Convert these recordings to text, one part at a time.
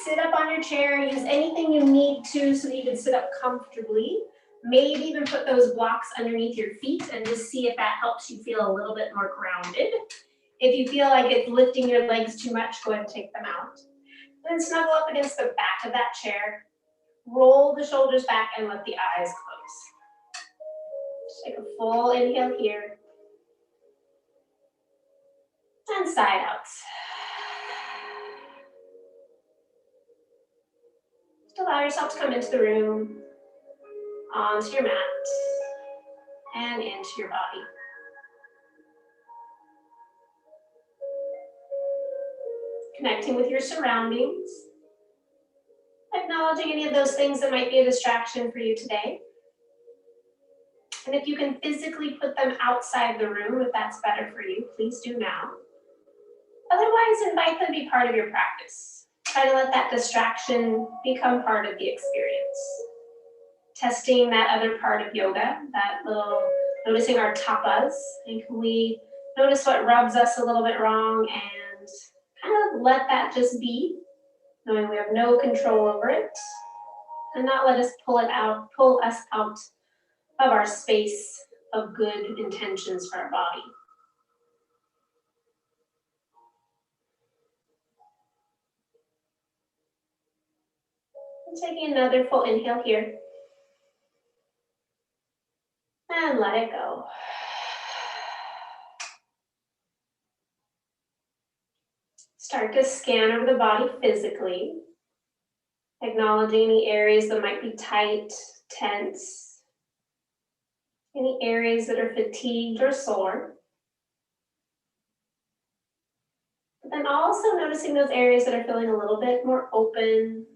sit up on your chair, use anything you need to so that you can sit up comfortably. Maybe even put those blocks underneath your feet and just see if that helps you feel a little bit more grounded. If you feel like it's lifting your legs too much, go ahead and take them out. Then snuggle up against the back of that chair. Roll the shoulders back and let the eyes close. Just take a full inhale here. And side out. Just allow yourself to come into the room, onto your mat, and into your body. Connecting with your surroundings. Acknowledging any of those things that might be a distraction for you today. And if you can physically put them outside the room, if that's better for you, please do now. Otherwise, invite them to be part of your practice. Try to let that distraction become part of the experience. Testing that other part of yoga, that little, noticing our tapas, and can we notice what rubs us a little bit wrong and kind of let that just be, knowing we have no control over it, and not let us pull us out of our space of good intentions for our body. And taking another full inhale here. And let it go. Start to scan over the body physically, acknowledging any areas that might be tight, tense, any areas that are fatigued or sore. But then also noticing those areas that are feeling a little bit more open,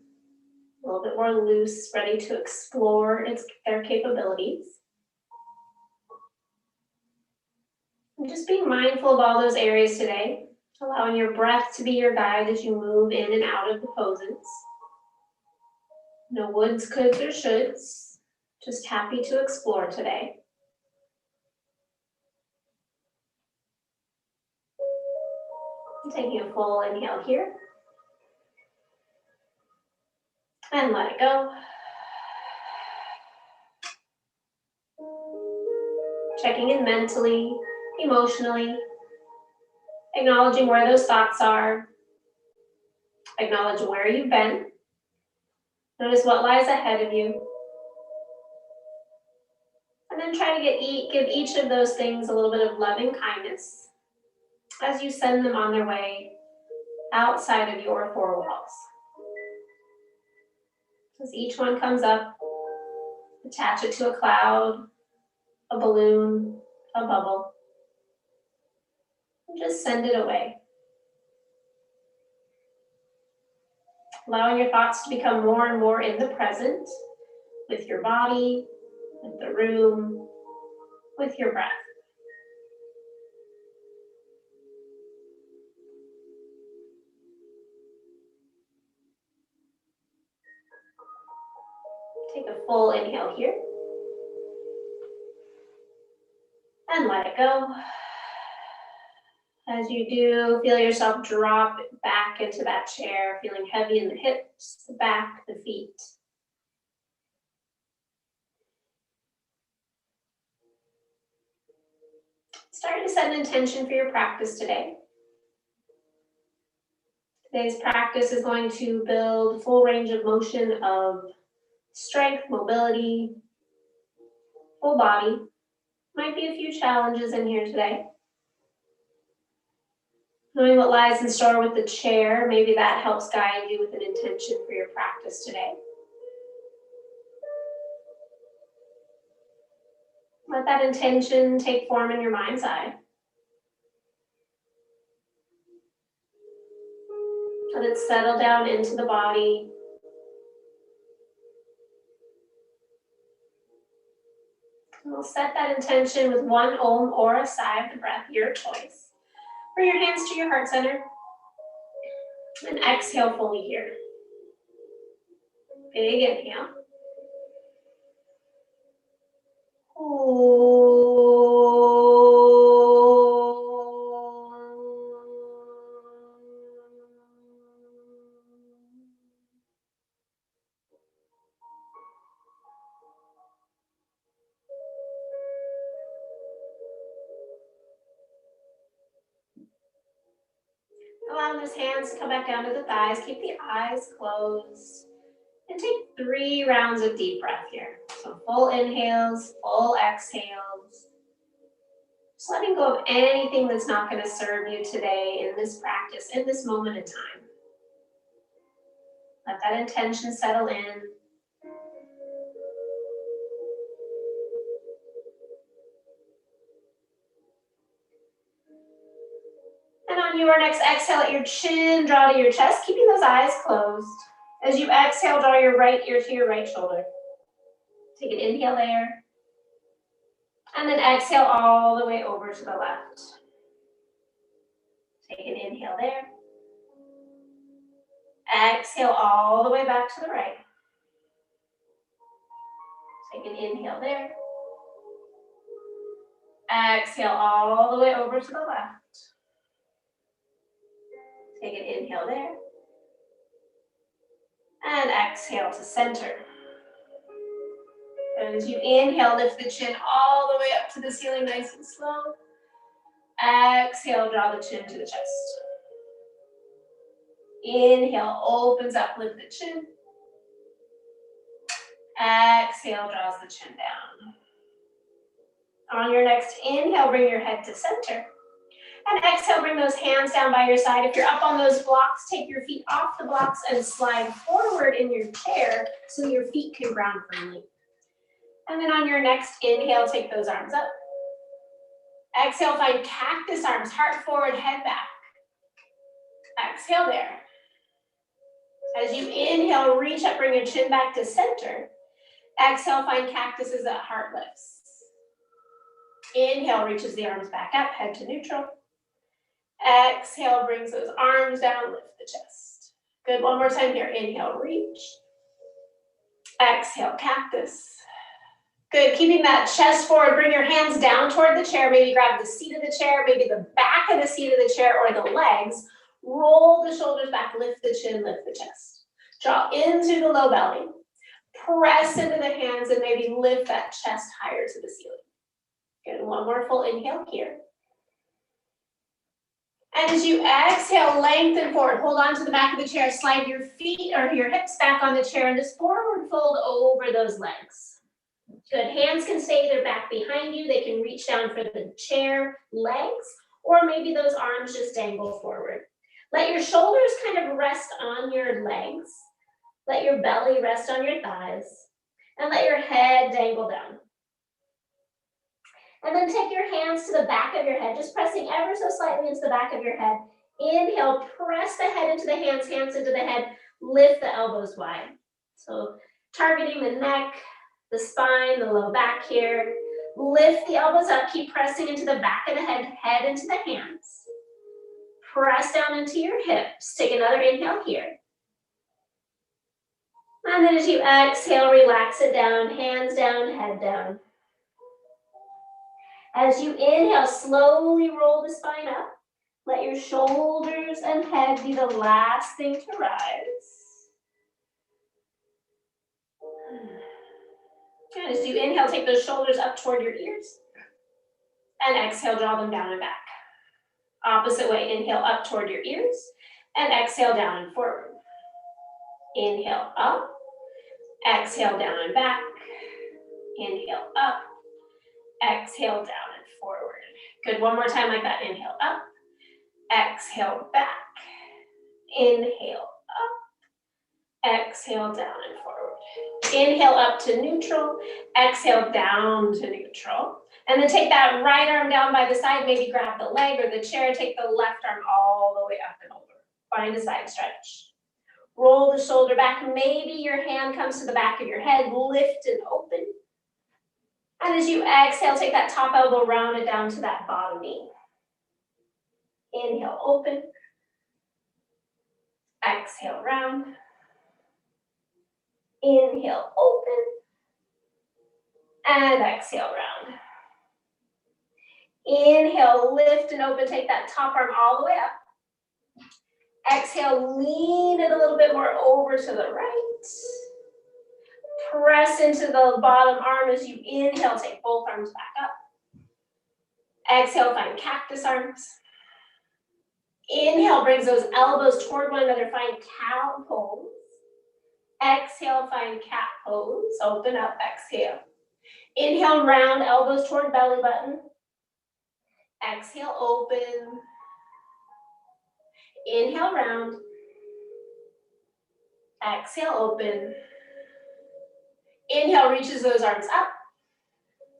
a little bit more loose, ready to explore their capabilities. And just being mindful of all those areas today, allowing your breath to be your guide as you move in and out of the poses. No woulds, coulds, or shoulds, just happy to explore today. And taking a full inhale here. And let it go. Checking in mentally, emotionally, acknowledging where those thoughts are. Acknowledge where you've been. Notice what lies ahead of you. And then try to give each of those things a little bit of loving kindness as you send them on their way outside of your four walls. As each one comes up, attach it to a cloud, a balloon, a bubble, and just send it away. Allowing your thoughts to become more and more in the present with your body, with the room, with your breath. Take a full inhale here. And let it go. As you do, feel yourself drop back into that chair, feeling heavy in the hips, the back, the feet. Start to set an intention for your practice today. Today's practice is going to build full range of motion of strength, mobility, full body. Might be a few challenges in here today. Knowing what lies in store with the chair, maybe that helps guide you with an intention for your practice today. Let that intention take form in your mind's eye. Let it settle down into the body. And we'll set that intention with one om or a sigh of the breath, your choice. Bring your hands to your heart center. And exhale fully here. Big inhale. Allow those hands to come back down to the thighs. Keep the eyes closed. And take 3 rounds of deep breath here. So full inhales, full exhales. Just letting go of anything that's not going to serve you today in this practice, in this moment in time. Let that intention settle in. And on your next exhale, let your chin draw to your chest, keeping those eyes closed. As you exhale, draw your right ear to your right shoulder. Take an inhale there. And then exhale all the way over to the left. Take an inhale there. Exhale all the way back to the right. Take an inhale there. Exhale all the way over to the left. Take an inhale there. And exhale to center. And as you inhale, lift the chin all the way up to the ceiling, nice and slow. Exhale, draw the chin to the chest. Inhale, opens up, lift the chin. Exhale, draws the chin down. On your next inhale, bring your head to center. And exhale, bring those hands down by your side. If you're up on those blocks, take your feet off the blocks and slide forward in your chair so your feet can ground firmly. And then on your next inhale, take those arms up. Exhale, find cactus arms, heart forward, head back. Exhale there. As you inhale, reach up, bring your chin back to center. Exhale, find cactuses at heart lifts. Inhale, reaches the arms back up, head to neutral. Exhale, brings those arms down, lift the chest. Good, one more time here. Inhale, reach. Exhale, cactus. Good, keeping that chest forward, bring your hands down toward the chair. Maybe grab the seat of the chair, maybe the back of the seat of the chair or the legs. Roll the shoulders back, lift the chin, lift the chest. Draw into the low belly. Press into the hands and maybe lift that chest higher to the ceiling. Good, one more full inhale here. And as you exhale, lengthen forward. Hold on to the back of the chair. Slide your feet or your hips back on the chair and just forward fold over those legs. Good. Hands can stay either back behind you. They can reach down for the chair legs, or maybe those arms just dangle forward. Let your shoulders kind of rest on your legs. Let your belly rest on your thighs. And let your head dangle down. And then take your hands to the back of your head, just pressing ever so slightly into the back of your head. Inhale, press the head into the hands, hands into the head, lift the elbows wide. So targeting the neck, the spine, the low back here. Lift the elbows up, keep pressing into the back of the head, head into the hands. Press down into your hips. Take another inhale here. And then as you exhale, relax it down, hands down, head down. As you inhale, slowly roll the spine up. Let your shoulders and head be the last thing to rise. And as you inhale, take those shoulders up toward your ears. And exhale, draw them down and back. Opposite way, inhale up toward your ears. And exhale, down and forward. Inhale up. Exhale, down and back. Inhale up. Exhale, down and forward. Good, one more time like that. Inhale up. Exhale, back. Inhale up. Exhale, down and forward. Inhale up to neutral. Exhale, down to neutral. And then take that right arm down by the side. Maybe grab the leg or the chair. Take the left arm all the way up and over. Find a side stretch. Roll the shoulder back. Maybe your hand comes to the back of your head. Lift and open. And as you exhale, take that top elbow, round it down to that bottom knee. Inhale, open. Exhale, round. Inhale, open. And exhale, round. Inhale, lift and open. Take that top arm all the way up. Exhale, lean it a little bit more over to the right. Press into the bottom arm as you inhale, take both arms back up. Exhale, find cactus arms. Inhale, brings those elbows toward one another, find cow pose. Exhale, find cat pose, open up, exhale. Inhale, round, elbows toward belly button. Exhale, open. Inhale, round. Exhale, open. Inhale, reaches those arms up.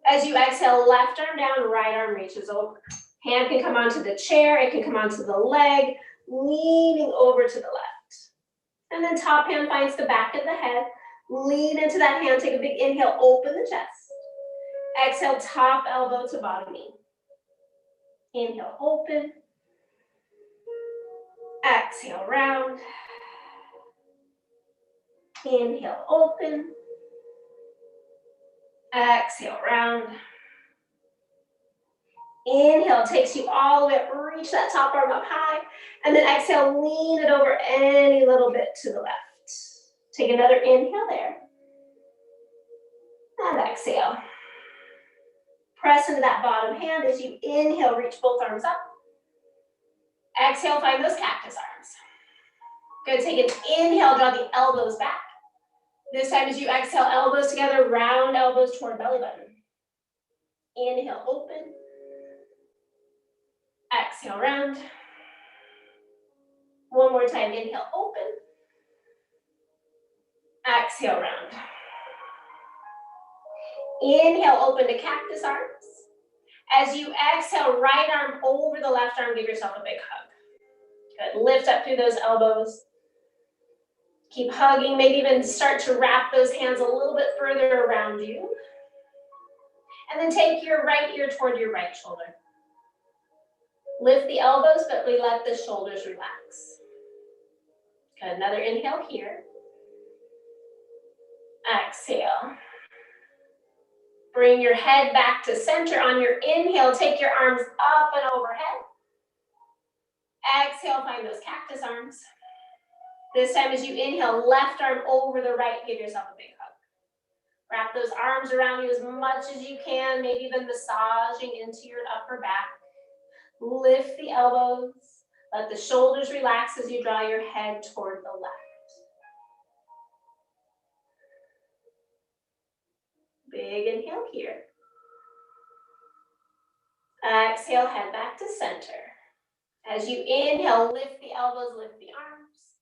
As you exhale, left arm down, right arm reaches over. Hand can come onto the chair, it can come onto the leg, leaning over to the left. And then top hand finds the back of the head. Lean into that hand, take a big inhale, open the chest. Exhale, top elbow to bottom knee. Inhale, open. Exhale, round. Inhale, open. Exhale, round. Inhale takes you all the way up, reach that top arm up high, and then exhale, lean it over any little bit to the left. Take another inhale there. And exhale. Press into that bottom hand as you inhale, reach both arms up. Exhale, find those cactus arms. Good, take an inhale, draw the elbows back. This time as you exhale, elbows together, round elbows toward belly button. Inhale, open. Exhale, round. One more time, inhale, open. Exhale, round. Inhale, open to cactus arms. As you exhale, right arm over the left arm, give yourself a big hug. Good, lift up through those elbows. Keep hugging, maybe even start to wrap those hands a little bit further around you. And then take your right ear toward your right shoulder. Lift the elbows, but we let the shoulders relax. Good, another inhale here. Exhale. Bring your head back to center. On your inhale, take your arms up and overhead. Exhale, find those cactus arms. This time as you inhale, left arm over the right, give yourself a big hug. Wrap those arms around you as much as you can, maybe even massaging into your upper back. Lift the elbows. Let the shoulders relax as you draw your head toward the left. Big inhale here. Exhale, head back to center. As you inhale, lift the elbows, lift the arms.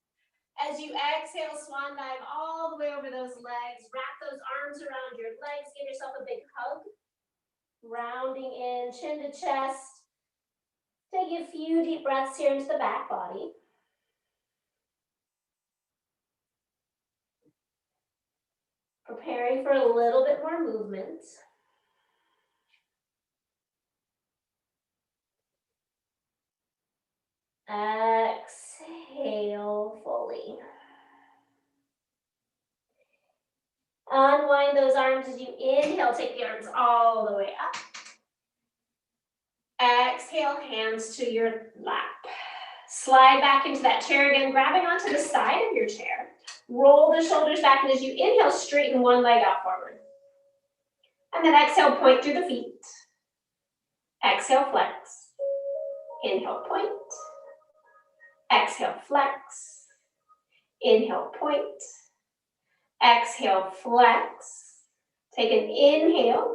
As you exhale, swan dive all the way over those legs. Wrap those arms around your legs. Give yourself a big hug. Rounding in, chin to chest. Take a few deep breaths here into the back body. Preparing for a little bit more movement. Exhale fully. Unwind those arms as you inhale, take the arms all the way up. Exhale, hands to your lap. Slide back into that chair again, grabbing onto the side of your chair. Roll the shoulders back, and as you inhale, straighten one leg out forward. And then exhale, point through the feet. Exhale, flex. Inhale, point. Exhale, flex. Inhale, point. Exhale, flex. Take an inhale.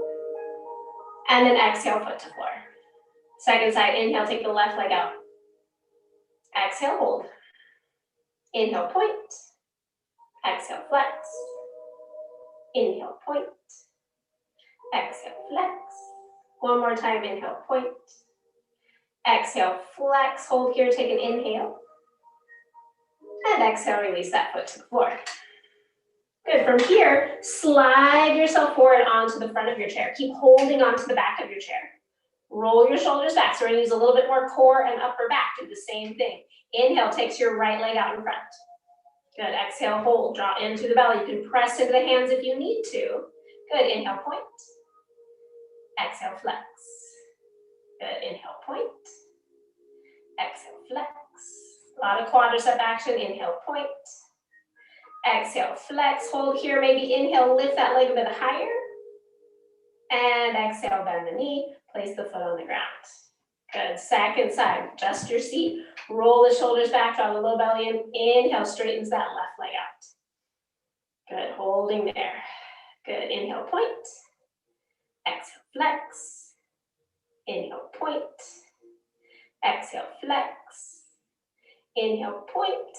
And then exhale, foot to floor. Second side, inhale, take the left leg out. Exhale, hold. Inhale, point. Exhale, flex. Inhale, point. Exhale, flex. One more time, inhale, point. Exhale, flex, hold here, take an inhale. And exhale, release that foot to the floor. Good, from here, slide yourself forward onto the front of your chair. Keep holding onto the back of your chair. Roll your shoulders back. So we're gonna use a little bit more core and upper back. Do the same thing. Inhale takes your right leg out in front. Good, exhale, hold, draw into the belly. You can press into the hands if you need to. Good, inhale, point. Exhale, flex. Good, inhale, point. Exhale, flex. A lot of quadricep action, inhale, point. Exhale, flex, hold here, maybe inhale, lift that leg a bit higher. And exhale, bend the knee, place the foot on the ground. Good, second side, adjust your seat. Roll the shoulders back, draw the low belly in. Inhale, straightens that left leg out. Good, holding there. Good, inhale, point. Exhale, flex. Inhale, point. Exhale, flex. Inhale, point.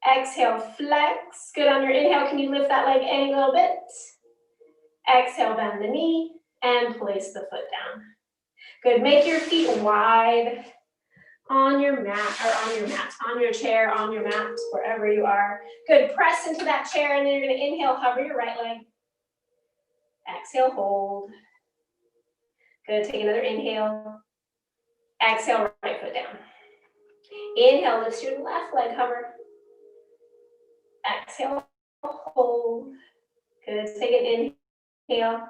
Exhale, flex. Good, on your inhale, can you lift that leg a little bit? Exhale, bend the knee and place the foot down. Good, make your feet wide on your mat, on your chair, on your mat, wherever you are. Good, press into that chair and then you're gonna inhale, hover your right leg. Exhale, hold. Good, take another inhale. Exhale, right foot down. Inhale, lift your left leg, hover. Exhale, hold. Good, take an inhale.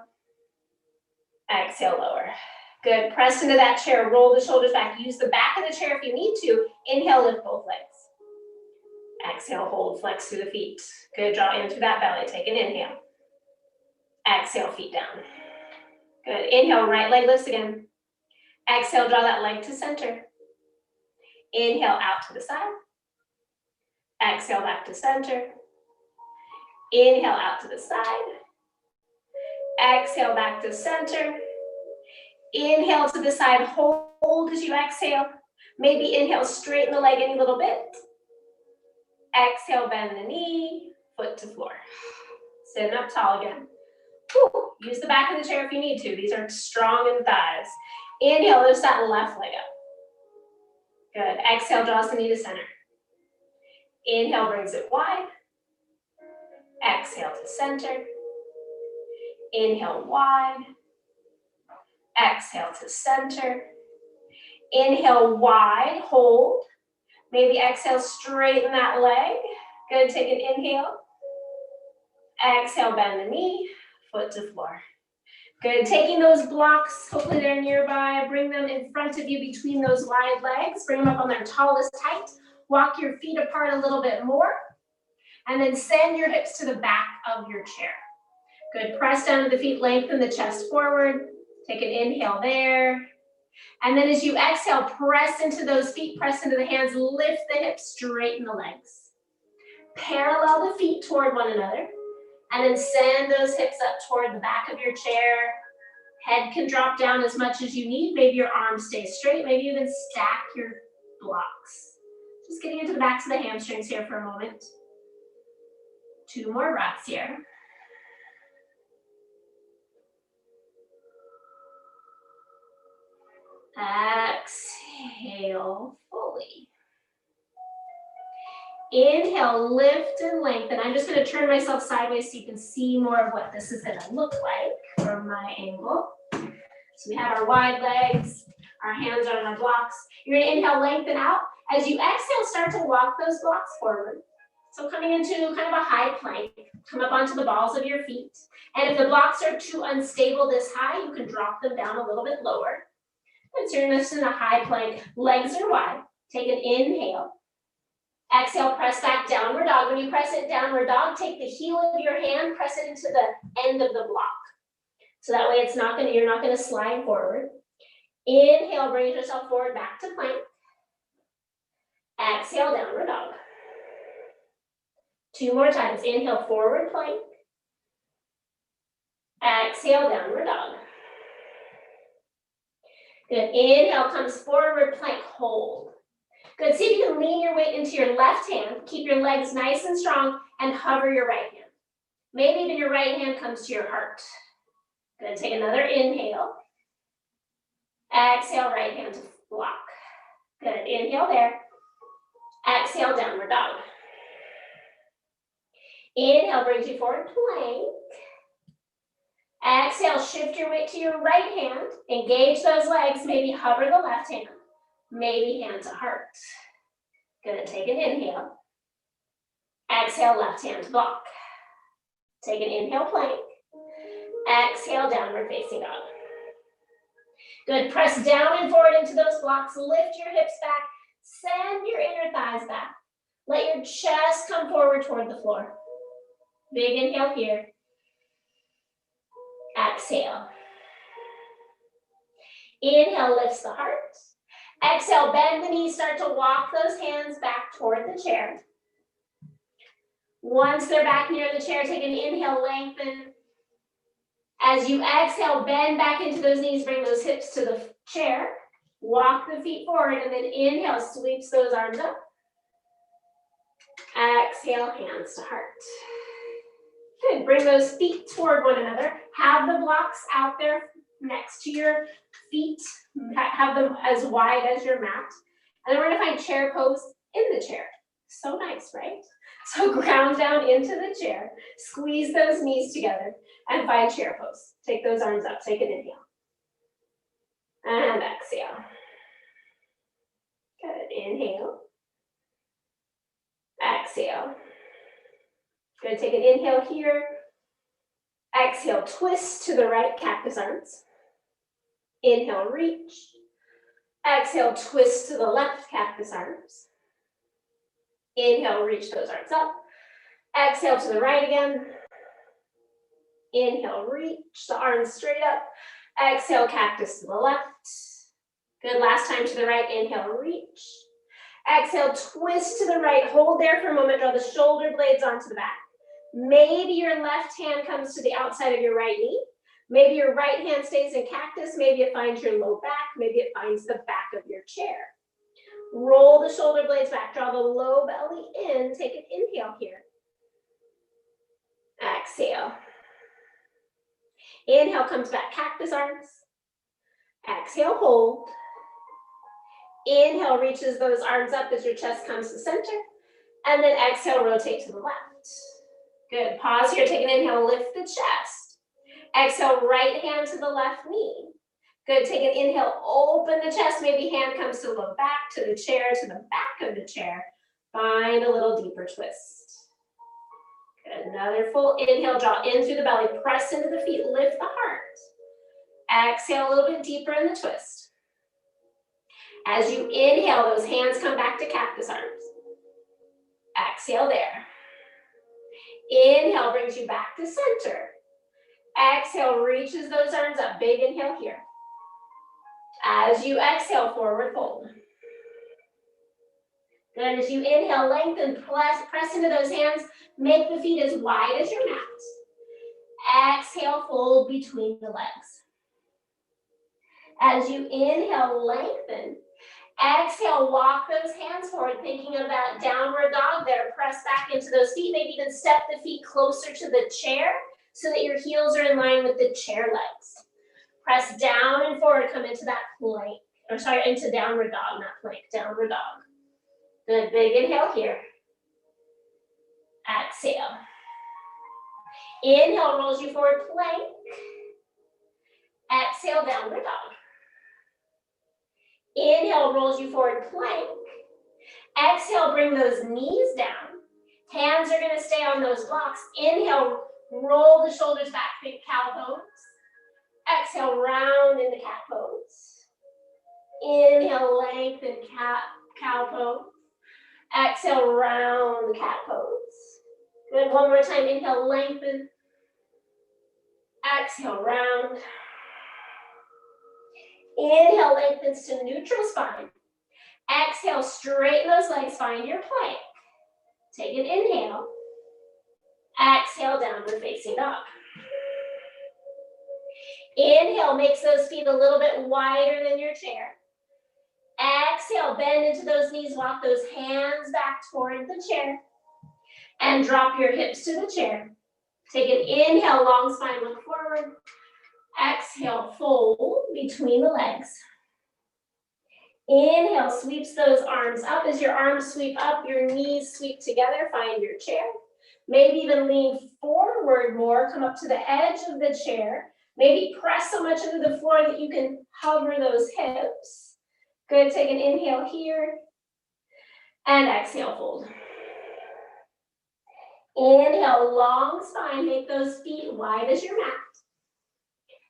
Exhale, lower. Good, press into that chair, roll the shoulders back. Use the back of the chair if you need to. Inhale, lift both legs. Exhale, hold, flex through the feet. Good, draw in through that belly. Take an inhale. Exhale, feet down. Good, inhale, right leg lifts again. Exhale, draw that leg to center. Inhale, out to the side. Exhale, back to center. Inhale, out to the side. Exhale, back to center. Inhale to the side, hold as you exhale. Maybe inhale, straighten the leg any little bit. Exhale, bend the knee, foot to floor. Sitting up tall again. Whew. Use the back of the chair if you need to. These are strong in the thighs. Inhale, lifts that left leg up. Good. Exhale, draws the knee to center. Inhale, brings it wide. Exhale to center. Inhale, wide. Exhale to center. Inhale, wide, hold. Maybe exhale, straighten that leg. Good, take an inhale. Exhale, bend the knee, foot to floor. Good, taking those blocks, hopefully they're nearby, bring them in front of you between those wide legs, bring them up on their tallest height. Walk your feet apart a little bit more, and then send your hips to the back of your chair. Good, press down to the feet, lengthen the chest forward. Take an inhale there. And then as you exhale, press into those feet, press into the hands, lift the hips, straighten the legs. Parallel the feet toward one another. And then send those hips up toward the back of your chair. Head can drop down as much as you need. Maybe your arms stay straight. Maybe you can stack your blocks. Just getting into the backs of the hamstrings here for a moment. 2 more breaths here. Exhale fully. Inhale, lift and lengthen. I'm just going to turn myself sideways so you can see more of what this is going to look like from my angle. So we have our wide legs, our hands are on our blocks. You're going to inhale, lengthen out. As you exhale, start to walk those blocks forward. So coming into kind of a high plank, come up onto the balls of your feet. And if the blocks are too unstable this high, you can drop them down a little bit lower. And so you're just in a high plank, legs are wide. Take an inhale. Exhale, press back, downward dog. When you press it, downward dog, take the heel of your hand, press it into the end of the block. So that way you're not gonna slide forward. Inhale, bring yourself forward, back to plank. Exhale, downward dog. 2 more times. Inhale, forward plank. Exhale, downward dog. Good. Inhale comes forward plank, hold. Good. See if you can lean your weight into your left hand. Keep your legs nice and strong and hover your right hand. Maybe even your right hand comes to your heart. Good. Take another inhale. Exhale, right hand to block. Good. Inhale there. Exhale, downward dog. Inhale brings you forward plank. Exhale, shift your weight to your right hand. Engage those legs. Maybe hover the left hand. Maybe hand to heart. Gonna take an inhale. Exhale, left hand to block. Take an inhale, plank. Exhale, downward facing dog. Good, press down and forward into those blocks. Lift your hips back. Send your inner thighs back. Let your chest come forward toward the floor. Big inhale here. Exhale. Inhale lifts the heart. Exhale, bend the knees, start to walk those hands back toward the chair. Once they're back near the chair, take an inhale, lengthen. As you exhale, bend back into those knees, bring those hips to the chair. Walk the feet forward, and then inhale, sweeps those arms up. Exhale, hands to heart. Good, bring those feet toward one another. Have the blocks out there next to your feet. Have them as wide as your mat. And then we're gonna find chair pose in the chair. So nice, right? So ground down into the chair, squeeze those knees together, and find chair pose. Take those arms up, take an inhale. And exhale. Good, inhale. Exhale. Good, take an inhale here. Exhale, twist to the right, cactus arms. Inhale, reach. Exhale, twist to the left, cactus arms. Inhale, reach those arms up. Exhale to the right again. Inhale, reach the arms straight up. Exhale, cactus to the left. Good, last time to the right, inhale, reach. Exhale, twist to the right, hold there for a moment, draw the shoulder blades onto the back. Maybe your left hand comes to the outside of your right knee. Maybe your right hand stays in cactus, maybe it finds your low back, maybe it finds the back of your chair. Roll the shoulder blades back, draw the low belly in, take an inhale here. Exhale. Inhale comes back, cactus arms. Exhale, hold. Inhale reaches those arms up as your chest comes to center. And then exhale, rotate to the left. Good, pause here, take an inhale, lift the chest. Exhale, right hand to the left knee. Good, take an inhale, open the chest, maybe hand comes to the low back, to the chair, to the back of the chair. Find a little deeper twist. Good, another full inhale, draw in through the belly, press into the feet, lift the heart. Exhale a little bit deeper in the twist. As you inhale, those hands come back to cactus arms. Exhale there. Inhale brings you back to center. Exhale reaches those arms up. Big inhale here. As you exhale, forward fold. Then as you inhale, lengthen, press into those hands. Make the feet as wide as your mat. Exhale, fold between the legs. As you inhale, lengthen. Exhale, walk those hands forward, thinking of that downward dog there. Press back into those feet. Maybe even step the feet closer to the chair so that your heels are in line with the chair legs. Press down and forward, come into that plank. Or sorry, into downward dog, not plank, downward dog. Good, big inhale here. Exhale. Inhale rolls you forward, plank. Exhale, downward dog. Inhale rolls you forward, plank. Exhale, bring those knees down. Hands are gonna stay on those blocks. Inhale, roll the shoulders back, think cow pose. Exhale, round into cat pose. Inhale, lengthen cow pose. Exhale, round the cat pose. Good, one more time, inhale, lengthen. Exhale, round. Inhale, lengthens to neutral spine. Exhale, straighten those legs, find your plank. Take an inhale. Exhale, downward facing dog. Inhale, makes those feet a little bit wider than your chair. Exhale, bend into those knees, walk those hands back toward the chair. And drop your hips to the chair. Take an inhale, long spine, look forward. Exhale, fold between the legs. Inhale, sweeps those arms up. As your arms sweep up, your knees sweep together, find your chair. Maybe even lean forward more, come up to the edge of the chair. Maybe press so much into the floor that you can hover those hips. Good, take an inhale here. And exhale, fold. Inhale, long spine, make those feet wide as your mat.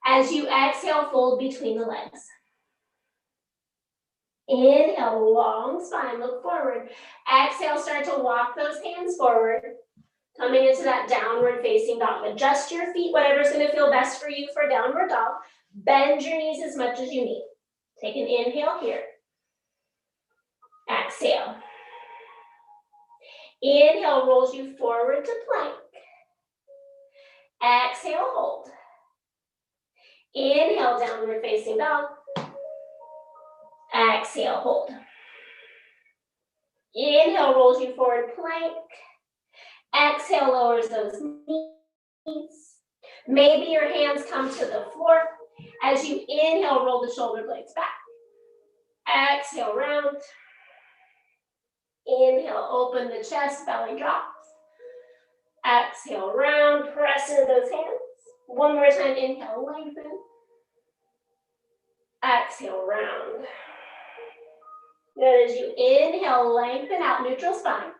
As you exhale, fold between the legs. Inhale, long spine, look forward. Exhale, start to walk those hands forward. Coming into that downward facing dog. Adjust your feet, whatever's gonna feel best for you for downward dog. Bend your knees as much as you need. Take an inhale here. Exhale. Inhale, rolls you forward to plank. Exhale, hold. Inhale, downward facing dog. Exhale, hold. Inhale, rolls you forward, plank. Exhale, lowers those knees. Maybe your hands come to the floor. As you inhale, roll the shoulder blades back. Exhale, round. Inhale, open the chest, belly drops. Exhale, round, press into those hands. One more time, inhale, lengthen. Exhale, round. Good, as you inhale, lengthen out, neutral spine.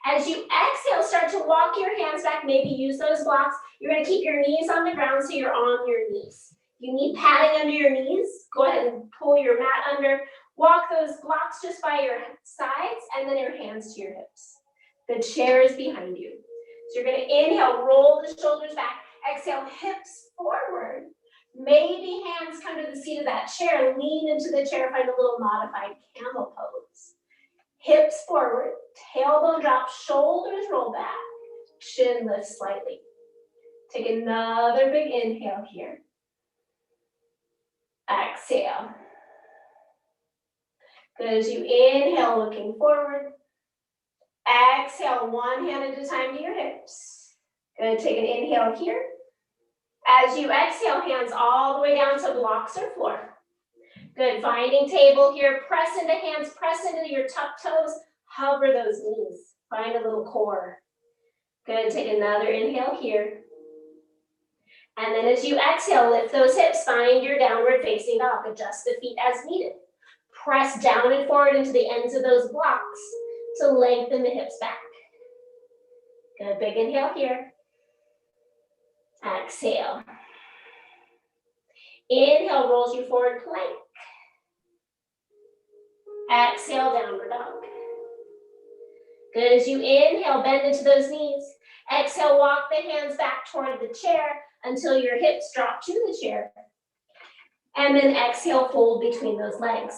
As you exhale, start to walk your hands back, maybe use those blocks. You're gonna keep your knees on the ground so you're on your knees. You need padding under your knees, go ahead and pull your mat under. Walk those blocks just by your sides and then your hands to your hips. The chair is behind you. So you're gonna inhale, roll the shoulders back. Exhale, hips forward. Maybe hands come to the seat of that chair. Lean into the chair, find a little modified camel pose. Hips forward, tailbone drop, shoulders roll back, chin lifts slightly. Take another big inhale here. Exhale. Good, as you inhale, looking forward. Exhale, one hand at a time to your hips. Good, take an inhale here. As you exhale, hands all the way down to blocks or floor. Good, finding table here, press into hands, press into your tuck toes, hover those knees, find a little core. Good, take another inhale here. And then as you exhale, lift those hips, find your downward facing dog, adjust the feet as needed. Press down and forward into the ends of those blocks to lengthen the hips back. Good, big inhale here. Exhale. Inhale, rolls you forward, plank. Exhale, downward dog. Good, as you inhale, bend into those knees. Exhale, walk the hands back toward the chair until your hips drop to the chair. And then exhale, fold between those legs.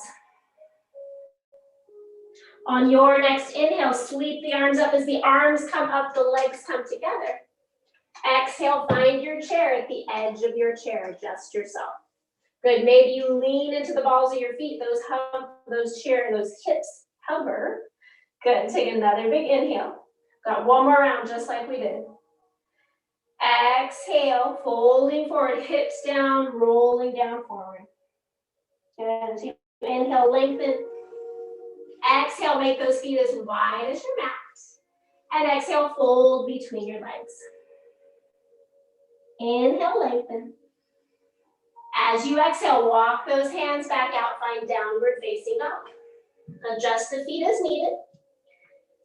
On your next inhale, sweep the arms up. As the arms come up, the legs come together. Exhale, find your chair at the edge of your chair. Adjust yourself. Good, maybe you lean into the balls of your feet. Those hips hover. Good, take another big inhale. Got one more round, just like we did. Exhale, folding forward, hips down, rolling down forward. Good, as you inhale, lengthen. Exhale, make those feet as wide as your mat. And exhale, fold between your legs. Inhale, lengthen. As you exhale, walk those hands back out, find downward facing dog. Adjust the feet as needed.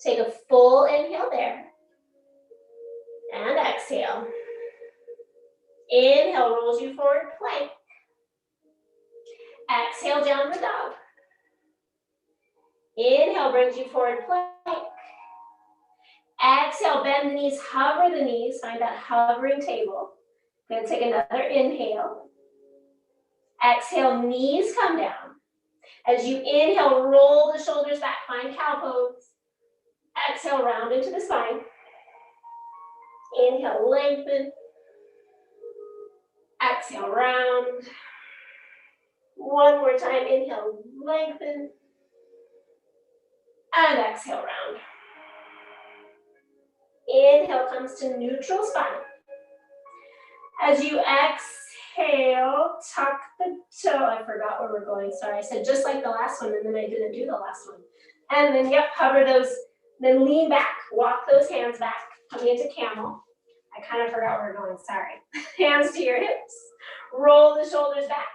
Take a full inhale there. And exhale. Inhale, rolls you forward, plank. Exhale, downward dog. Inhale, brings you forward, plank. Exhale, bend the knees, hover the knees, find that hovering table. Then take another inhale. Exhale, knees come down. As you inhale, roll the shoulders back, find cow pose. Exhale, round into the spine. Inhale, lengthen. Exhale, round. One more time, inhale, lengthen. And exhale, round. Inhale comes to neutral spine. As you exhale, tuck the toe. I forgot where we're going, sorry. I said just like the last one, and then I didn't do the last one. And then, yep, hover those, then lean back, walk those hands back, coming into camel. I kind of forgot where we're going, sorry. Hands to your hips. Roll the shoulders back.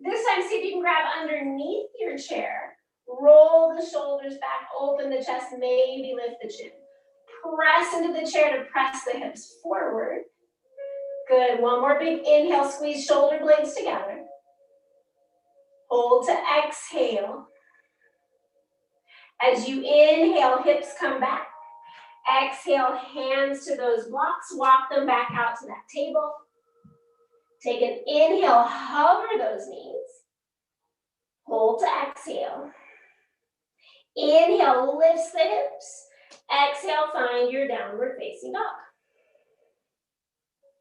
This time, see if you can grab underneath your chair. Roll the shoulders back, open the chest, maybe lift the chin. Press into the chair to press the hips forward. Good, one more big inhale, squeeze shoulder blades together. Hold to exhale. As you inhale, hips come back. Exhale, hands to those blocks, walk them back out to that table. Take an inhale, hover those knees. Hold to exhale. Inhale, lifts the hips. Exhale, find your downward facing dog.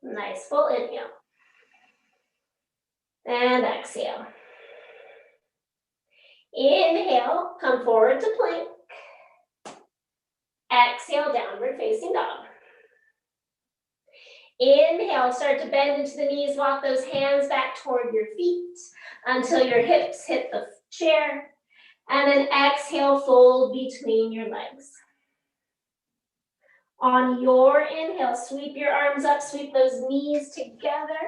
Nice full inhale. And exhale. Inhale, come forward to plank. Exhale, downward facing dog. Inhale, start to bend into the knees, walk those hands back toward your feet until your hips hit the chair. And then exhale, fold between your legs. On your inhale, sweep your arms up, sweep those knees together.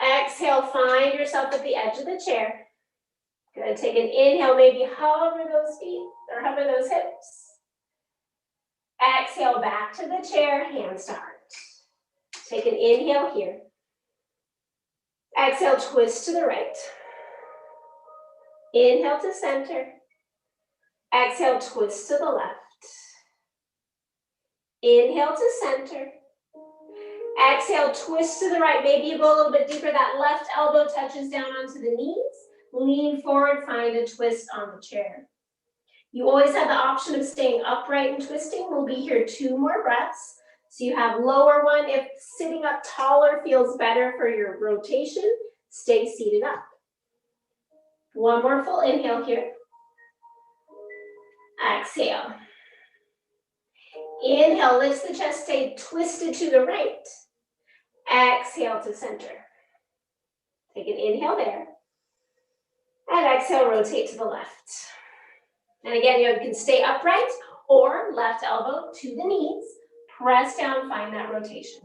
Exhale, find yourself at the edge of the chair. Good, take an inhale, maybe hover those feet or hover those hips. Exhale, back to the chair, hands to heart. Take an inhale here. Exhale, twist to the right. Inhale to center. Exhale, twist to the left. Inhale to center. Exhale, twist to the right. Maybe you go a little bit deeper. That left elbow touches down onto the knees. Lean forward, find a twist on the chair. You always have the option of staying upright and twisting. We'll be here 2 more breaths. So you have lower one. If sitting up taller feels better for your rotation, stay seated up. 1 more full inhale here. Exhale. Inhale, lifts the chest, stay twisted to the right. Exhale to center. Take an inhale there. And exhale, rotate to the left. And again, you can stay upright or left elbow to the knees. Press down, find that rotation.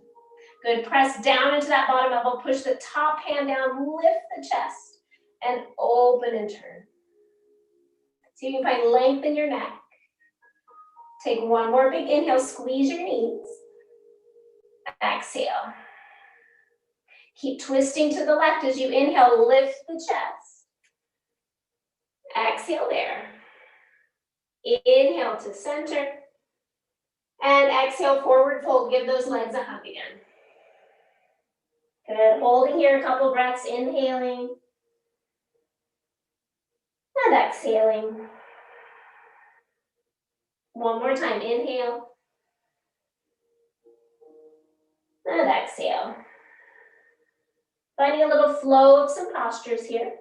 Good, press down into that bottom elbow, push the top hand down, lift the chest, and open and turn. So you can find length in your neck. Take 1 more big inhale, squeeze your knees. Exhale. Keep twisting to the left as you inhale, lift the chest. Exhale there. Inhale to center. And exhale, forward fold. Give those legs a hug again. Good, holding here a couple breaths, inhaling. And exhaling. 1 more time, inhale. And exhale. Finding a little flow of some postures here.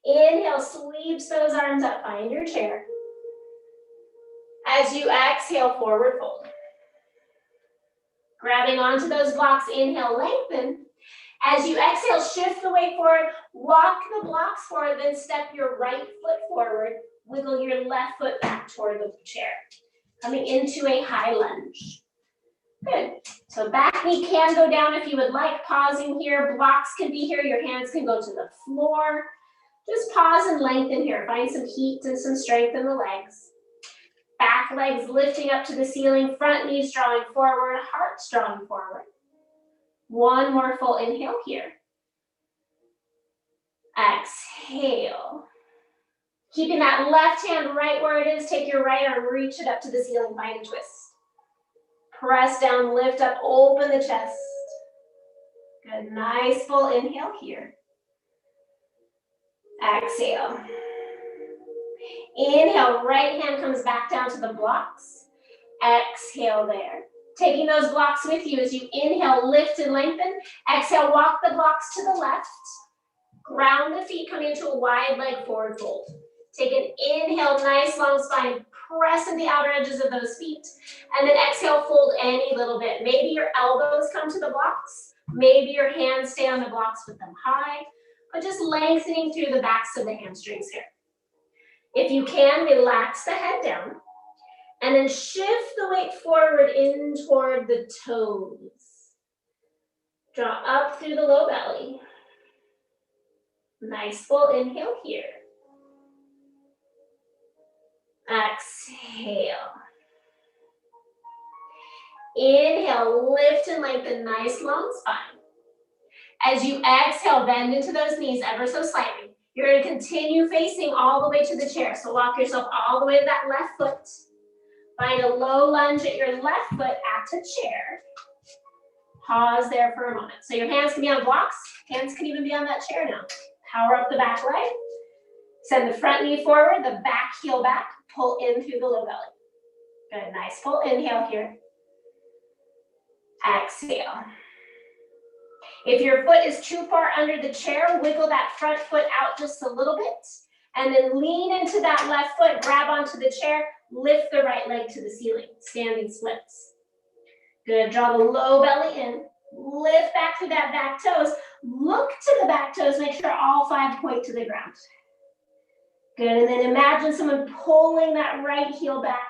Inhale, sweeps those arms up, find your chair. As you exhale, forward fold. Grabbing onto those blocks, inhale, lengthen. As you exhale, shift the weight forward, walk the blocks forward, then step your right foot forward, wiggle your left foot back toward the chair. Coming into a high lunge. Good. So back knee can go down if you would like. Pausing here, blocks can be here, your hands can go to the floor. Just pause and lengthen here. Find some heat and some strength in the legs. Back legs lifting up to the ceiling, front knees drawing forward, heart drawing forward. 1 more full inhale here. Exhale. Keeping that left hand right where it is, take your right arm, reach it up to the ceiling, find a twist. Press down, lift up, open the chest. Good, nice full inhale here. Exhale. Inhale, right hand comes back down to the blocks. Exhale there. Taking those blocks with you as you inhale, lift and lengthen. Exhale, walk the blocks to the left. Ground the feet, come into a wide leg forward fold. Take an inhale, nice long spine. Press in the outer edges of those feet. And then exhale, fold any little bit. Maybe your elbows come to the blocks. Maybe your hands stay on the blocks with them high. But just lengthening through the backs of the hamstrings here. If you can, relax the head down. And then shift the weight forward in toward the toes. Draw up through the low belly. Nice full inhale here. Exhale. Inhale, lift and lengthen, nice long spine. As you exhale, bend into those knees ever so slightly. You're going to continue facing all the way to the chair. So walk yourself all the way to that left foot. Find a low lunge at your left foot at the chair. Pause there for a moment. So your hands can be on blocks. Hands can even be on that chair now. Power up the back leg. Send the front knee forward, the back heel back, pull in through the low belly. Good, nice full inhale here. Exhale. If your foot is too far under the chair, wiggle that front foot out just a little bit, and then lean into that left foot, grab onto the chair, lift the right leg to the ceiling, standing splits. Good, draw the low belly in, lift back through that back toes, look to the back toes, make sure all 5 point to the ground. Good, and then imagine someone pulling that right heel back.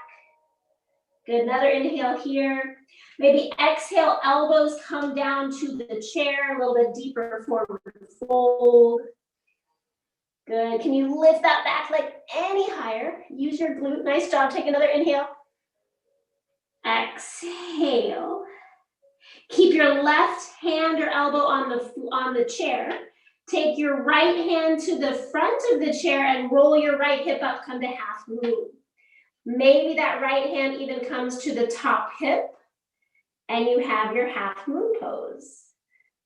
Good, another inhale here. Maybe exhale, elbows come down to the chair, a little bit deeper forward fold. Good, can you lift that back leg any higher? Use your glute, nice job. Take another inhale. Exhale. Keep your left hand or elbow on the chair. Take your right hand to the front of the chair and roll your right hip up, come to half moon. Maybe that right hand even comes to the top hip and you have your half moon pose.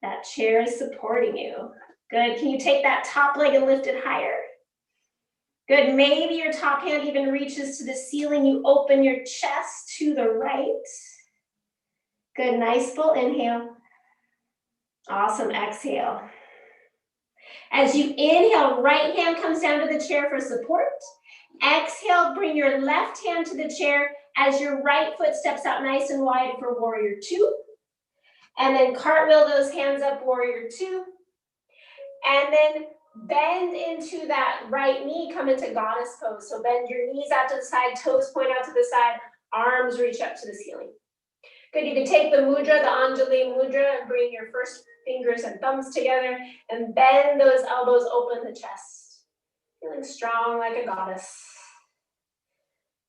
That chair is supporting you. Good, can you take that top leg and lift it higher? Good, maybe your top hand even reaches to the ceiling. You open your chest to the right. Good, nice full inhale. Awesome, exhale. As you inhale, right hand comes down to the chair for support. Exhale, bring your left hand to the chair as your right foot steps out nice and wide for warrior two. And then cartwheel those hands up, warrior two. And then bend into that right knee, come into goddess pose. So bend your knees out to the side, toes point out to the side, arms reach up to the ceiling. Good, you can take the mudra, the Anjali mudra, and bring your first fingers and thumbs together and bend those elbows, open the chest. Feeling strong like a goddess.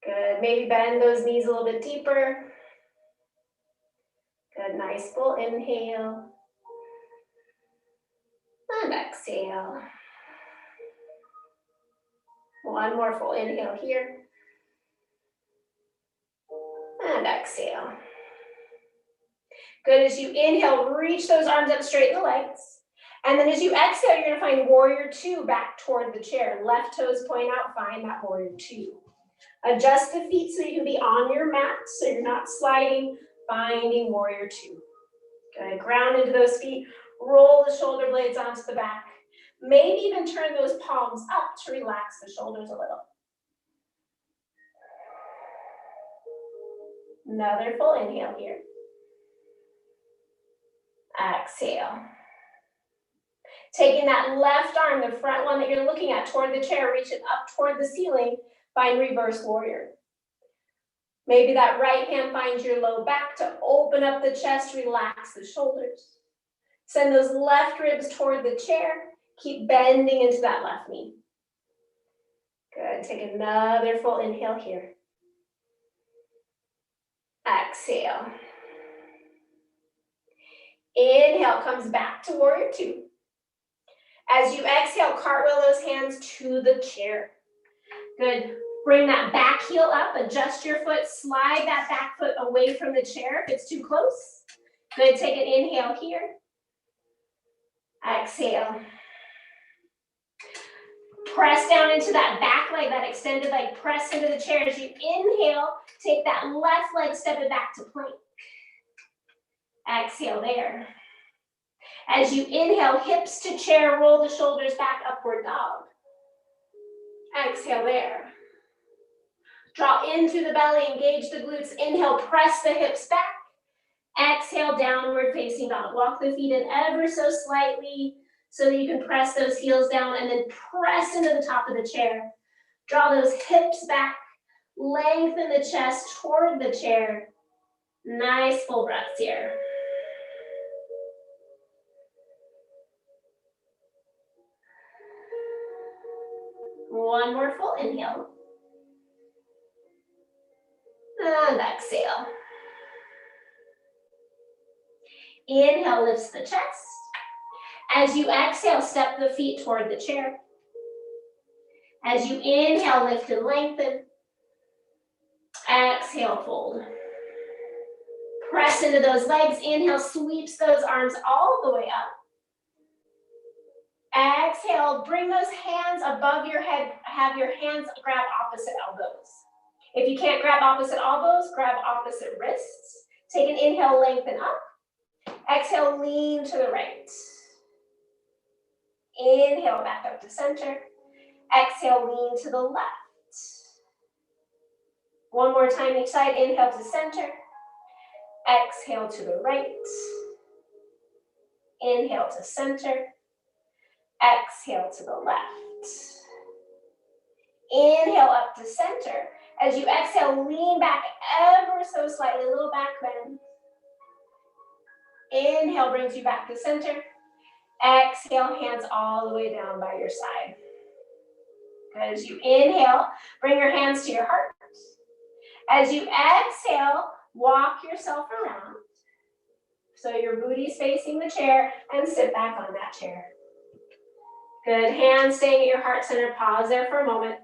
Good, maybe bend those knees a little bit deeper. Good, nice full inhale. And exhale. One more full inhale here. And exhale. Good, as you inhale, reach those arms up, straighten the legs. And then as you exhale, you're gonna find warrior two back toward the chair. Left toes point out, find that warrior two. Adjust the feet so you can be on your mat, so you're not sliding, finding warrior two. Good, ground into those feet, roll the shoulder blades onto the back. Maybe even turn those palms up to relax the shoulders a little. Another full inhale here. Exhale. Taking that left arm, the front one that you're looking at toward the chair, reach it up toward the ceiling, find reverse warrior. Maybe that right hand finds your low back to open up the chest, relax the shoulders. Send those left ribs toward the chair, keep bending into that left knee. Good, take another full inhale here. Exhale. Inhale comes back to warrior two. As you exhale, cartwheel those hands to the chair. Good. Bring that back heel up, adjust your foot, slide that back foot away from the chair if it's too close. Good, take an inhale here. Exhale. Press down into that back leg, that extended leg, press into the chair. As you inhale, take that left leg, step it back to plank. Exhale there. As you inhale, hips to chair, roll the shoulders back, upward dog. Exhale there. Draw in through the belly, engage the glutes. Inhale, press the hips back. Exhale, downward facing dog. Walk the feet in ever so slightly so that you can press those heels down and then press into the top of the chair. Draw those hips back, lengthen the chest toward the chair. Nice full breaths here. One more full inhale. And exhale. Inhale lifts the chest. As you exhale, step the feet toward the chair. As you inhale, lift and lengthen. Exhale, fold. Press into those legs. Inhale, sweeps those arms all the way up. Exhale, bring those hands above your head. Have your hands grab opposite elbows. If you can't grab opposite elbows, grab opposite wrists. Take an inhale, lengthen up. Exhale, lean to the right. Inhale, back up to center. Exhale, lean to the left. One more time each side. Inhale to center. Exhale to the right. Inhale to center. Exhale to the left. Inhale up to center. As you exhale, lean back ever so slightly, a little back bend. Inhale brings you back to center. Exhale, hands all the way down by your side. As you inhale, bring your hands to your heart. As you exhale, walk yourself around. So your booty's facing the chair and sit back on that chair. Good, hands staying at your heart center. Pause there for a moment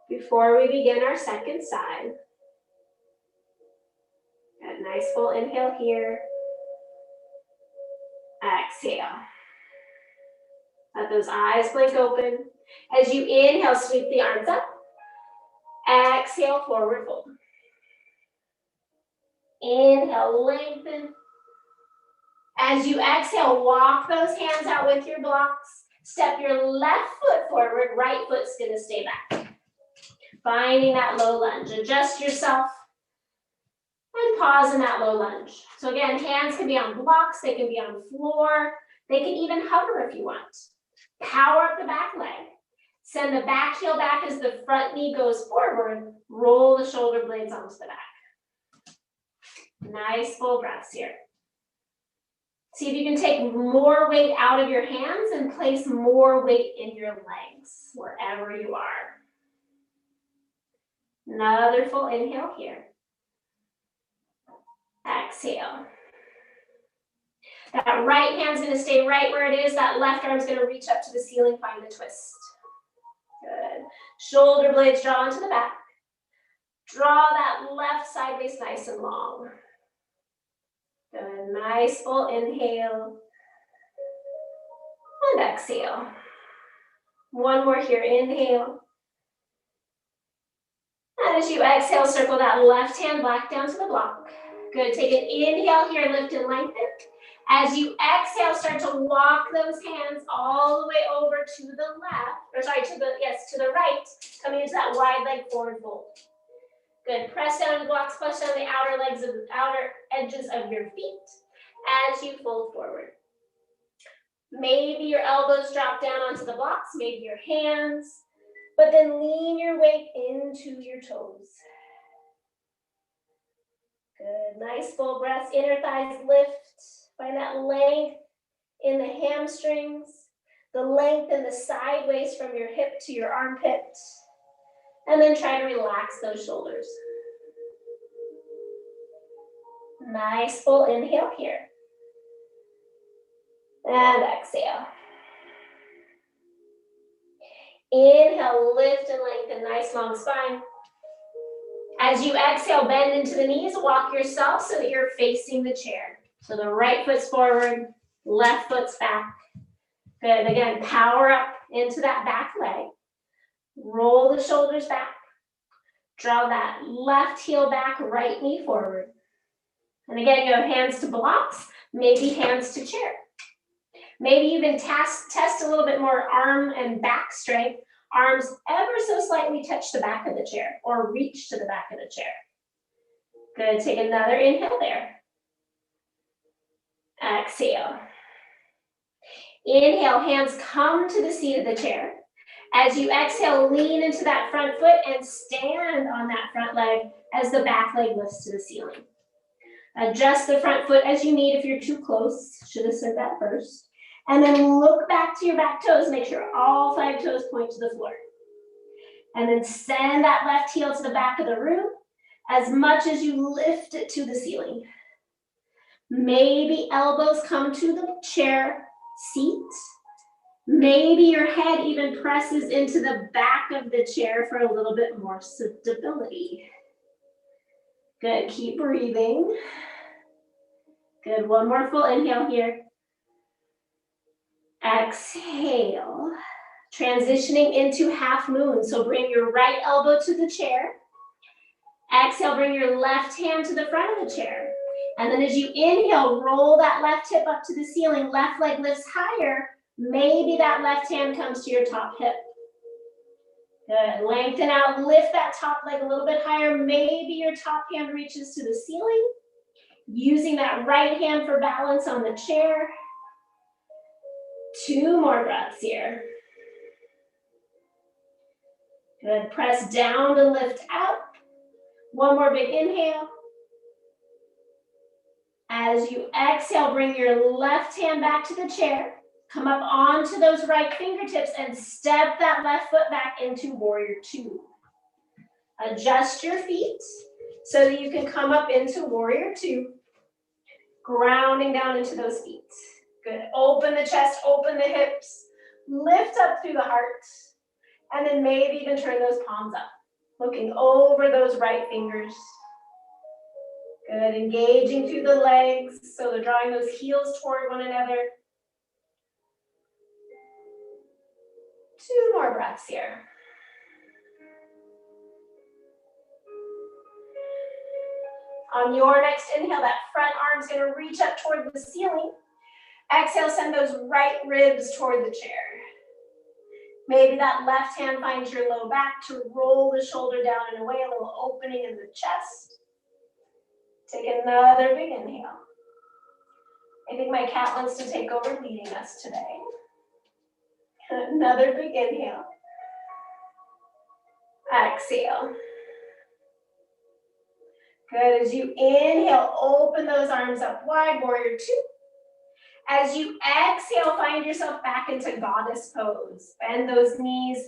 before we begin our second side. Good, nice full inhale here. Exhale. Let those eyes blink open. As you inhale, sweep the arms up. Exhale, forward fold. Inhale, lengthen. As you exhale, walk those hands out with your blocks. Step your left foot forward, right foot's gonna stay back. Finding that low lunge. Adjust yourself and pause in that low lunge. So again, hands can be on blocks, they can be on floor, they can even hover if you want. Power up the back leg. Send the back heel back as the front knee goes forward. Roll the shoulder blades onto the back. Nice full breaths here. See if you can take more weight out of your hands and place more weight in your legs, wherever you are. Another full inhale here. Exhale. That right hand's gonna stay right where it is. That left arm's gonna reach up to the ceiling, find the twist. Good. Shoulder blades draw into the back. Draw that left side waist nice and long. Good, nice full inhale. And exhale. One more here, inhale. And as you exhale, circle that left hand back down to the block. Good, take an inhale here, lift and lengthen. As you exhale, start to walk those hands all the way over to the left, or sorry, to the right, coming into that wide leg forward fold. Good, press down the blocks, push down the outer edges of your feet as you fold forward. Maybe your elbows drop down onto the blocks, maybe your hands, but then lean your weight into your toes. Good, nice full breaths, inner thighs lift. Find that length in the hamstrings, the length in the side waist from your hip to your armpit, and then try to relax those shoulders. Nice full inhale here. And exhale. Inhale, lift and lengthen, nice long spine. As you exhale, bend into the knees, walk yourself so that you're facing the chair. So the right foot's forward, left foot's back. Good, again, power up into that back leg. Roll the shoulders back. Draw that left heel back, right knee forward. And again, you have hands to blocks, maybe hands to chair. Maybe even test a little bit more arm and back strength. Arms ever so slightly touch the back of the chair or reach to the back of the chair. Good, take another inhale there. Exhale. Inhale, hands come to the seat of the chair. As you exhale, lean into that front foot and stand on that front leg as the back leg lifts to the ceiling. Adjust the front foot as you need. If you're too close, should have said that first. And then look back to your back toes. Make sure all 5 toes point to the floor. And then send that left heel to the back of the room as much as you lift it to the ceiling. Maybe elbows come to the chair seat. Maybe your head even presses into the back of the chair for a little bit more stability. Good, keep breathing. Good, one more full inhale here. Exhale. Transitioning into half moon. So bring your right elbow to the chair. Exhale, bring your left hand to the front of the chair. And then as you inhale, roll that left hip up to the ceiling. Left leg lifts higher. Maybe that left hand comes to your top hip. Good. Lengthen out, lift that top leg a little bit higher. Maybe your top hand reaches to the ceiling. Using that right hand for balance on the chair. 2 more breaths here. Good. Press down to lift out. 1 more big inhale. As you exhale, bring your left hand back to the chair. Come up onto those right fingertips and step that left foot back into warrior 2. Adjust your feet so that you can come up into warrior 2. Grounding down into those feet. Good. Open the chest, open the hips. Lift up through the heart. And then maybe even turn those palms up. Looking over those right fingers. Good. Engaging through the legs. So they're drawing those heels toward one another. 2 more breaths here. On your next inhale, that front arm's going to reach up toward the ceiling. Exhale, send those right ribs toward the chair. Maybe that left hand finds your low back to roll the shoulder down and away, a little opening in the chest. Take another big inhale. I think my cat wants to take over leading us today. Another big inhale. Exhale. Good. As you inhale, open those arms up wide, warrior 2. As you exhale, find yourself back into goddess pose. Bend those knees,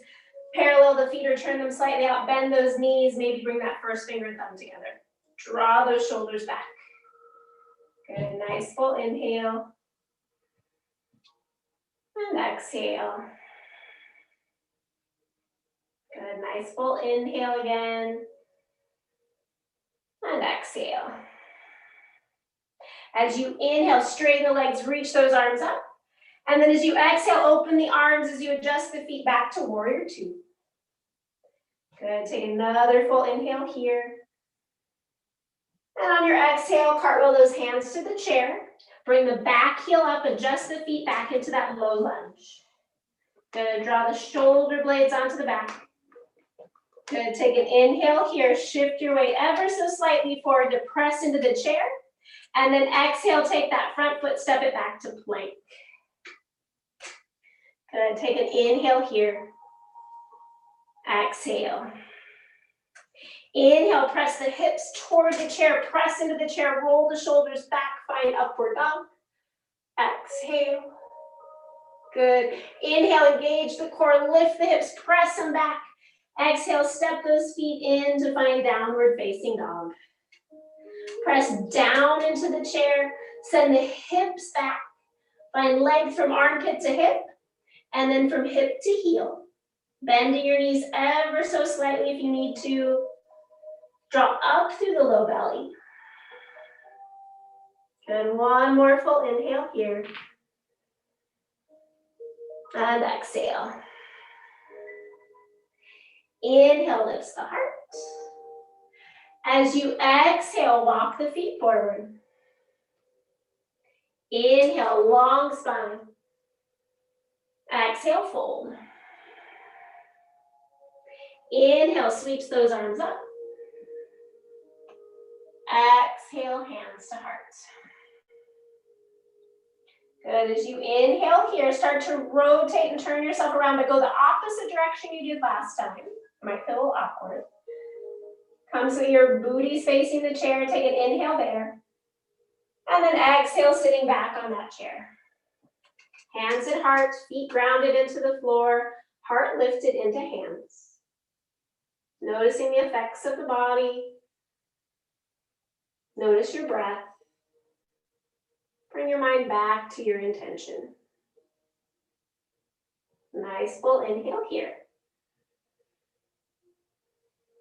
parallel the feet or turn them slightly out. Bend those knees, maybe bring that first finger and thumb together. Draw those shoulders back. Good. Nice full inhale. And exhale. Good. Nice full inhale again. And exhale. As you inhale, straighten the legs, reach those arms up. And then as you exhale, open the arms as you adjust the feet back to warrior 2. Good. Take another full inhale here. And on your exhale, cartwheel those hands to the chair. Bring the back heel up, adjust the feet back into that low lunge. Good. Draw the shoulder blades onto the back. Good. Take an inhale here. Shift your weight ever so slightly forward to press into the chair. And then exhale, take that front foot, step it back to plank. Good. Take an inhale here. Exhale. Inhale, press the hips toward the chair. Press into the chair. Roll the shoulders back. Find upward dog. Exhale. Good. Inhale, engage the core. Lift the hips. Press them back. Exhale, step those feet in to find downward facing dog. Press down into the chair. Send the hips back. Find legs from armpit to hip. And then from hip to heel. Bending your knees ever so slightly if you need to. Draw up through the low belly. And 1 more full inhale here. And exhale. Inhale lifts the heart. As you exhale, walk the feet forward. Inhale, long spine. Exhale, fold. Inhale, sweeps those arms up. Exhale, hands to heart. Good. As you inhale here, start to rotate and turn yourself around, but go the opposite direction you did last time. It might feel a little awkward. Come so your booty's facing the chair. Take an inhale there. And then exhale, sitting back on that chair. Hands at heart, feet grounded into the floor, heart lifted into hands. Noticing the effects of the body. Notice your breath. Bring your mind back to your intention. Nice full inhale here.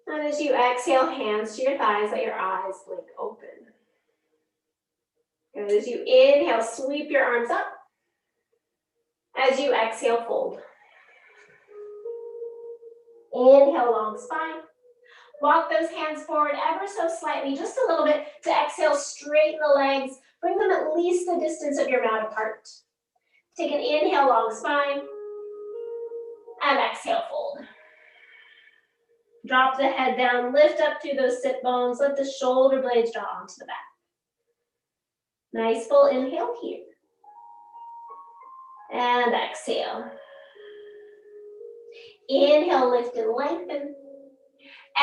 And as you exhale, hands to your thighs, let your eyes blink open. And as you inhale, sweep your arms up. As you exhale, fold. Inhale, long spine. Walk those hands forward ever so slightly, just a little bit, to exhale, straighten the legs. Bring them at least the distance of your mat apart. Take an inhale, long spine. And exhale, fold. Drop the head down, lift up through those sit bones, let the shoulder blades draw onto the back. Nice full inhale here. And exhale. Inhale, lift and lengthen.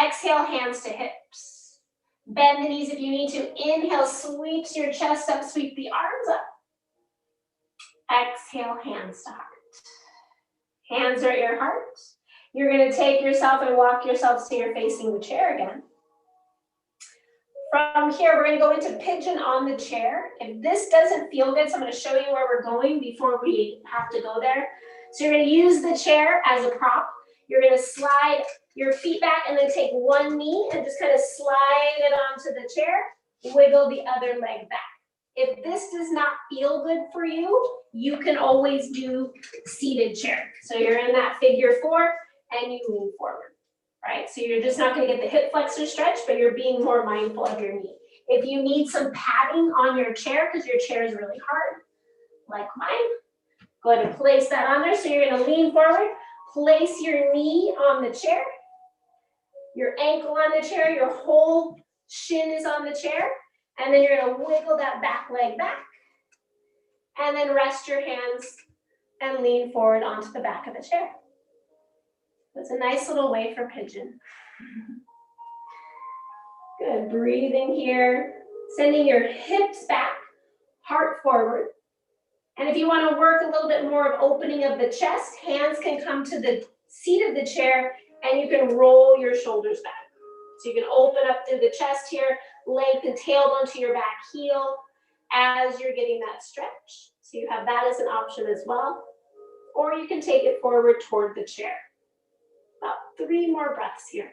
Exhale, hands to hips. Bend the knees if you need to. Inhale, sweeps your chest up, sweep the arms up. Exhale, hands to heart. Hands are at your heart. You're going to take yourself and walk yourself so you're facing the chair again. From here, we're going to go into pigeon on the chair. If this doesn't feel good, so I'm going to show you where we're going before we have to go there. So you're going to use the chair as a prop. You're going to slide your feet back and then take one knee and just kind of slide it onto the chair. Wiggle the other leg back. If this does not feel good for you, you can always do seated chair. So you're in that figure 4 and you lean forward, right? So you're just not going to get the hip flexor stretch, but you're being more mindful of your knee. If you need some padding on your chair because your chair is really hard, like mine, go ahead and place that on there. So you're going to lean forward, place your knee on the chair, your ankle on the chair, your whole shin is on the chair, and then you're going to wiggle that back leg back, and then rest your hands and lean forward onto the back of the chair. It's a nice little way for pigeon. Good, breathing here, sending your hips back, heart forward. And if you want to work a little bit more of opening of the chest, hands can come to the seat of the chair and you can roll your shoulders back. So you can open up through the chest here, lengthen tailbone to your back heel as you're getting that stretch. So you have that as an option as well. Or you can take it forward toward the chair. About 3 more breaths here.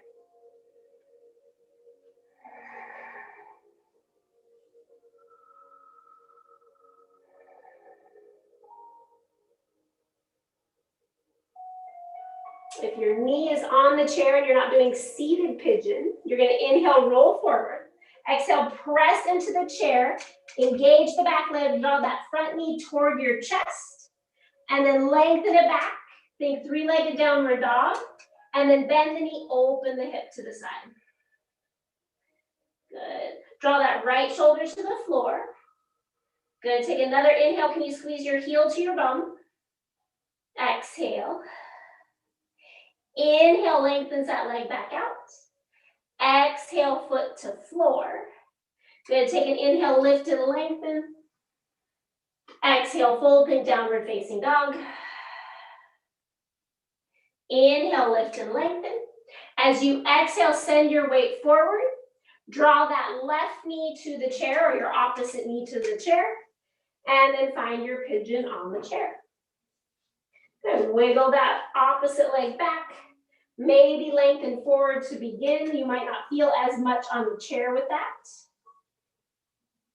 If your knee is on the chair and you're not doing seated pigeon, you're going to inhale, roll forward. Exhale, press into the chair, engage the back leg, draw that front knee toward your chest, and then lengthen it back. Think 3-legged downward dog, and then bend the knee, open the hip to the side. Good. Draw that right shoulder to the floor. Good. Take another inhale. Can you squeeze your heel to your bum? Exhale. Inhale, lengthens that leg back out. Exhale, foot to floor. Good. Take an inhale, lift and lengthen. Exhale, fold, think downward facing dog. Inhale, lift and lengthen. As you exhale, send your weight forward. Draw that left knee to the chair or your opposite knee to the chair. And then find your pigeon on the chair. Good. Wiggle that opposite leg back. Maybe lengthen forward to begin. You might not feel as much on the chair with that.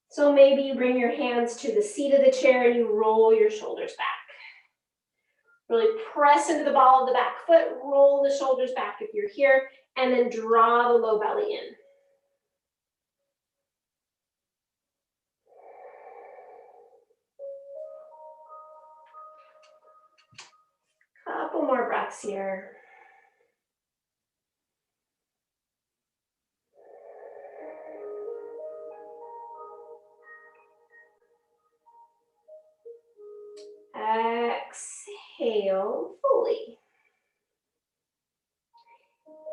So maybe you bring your hands to the seat of the chair and you roll your shoulders back. Really press into the ball of the back foot, roll the shoulders back if you're here, and then draw the low belly in. Couple more breaths here. Exhale fully.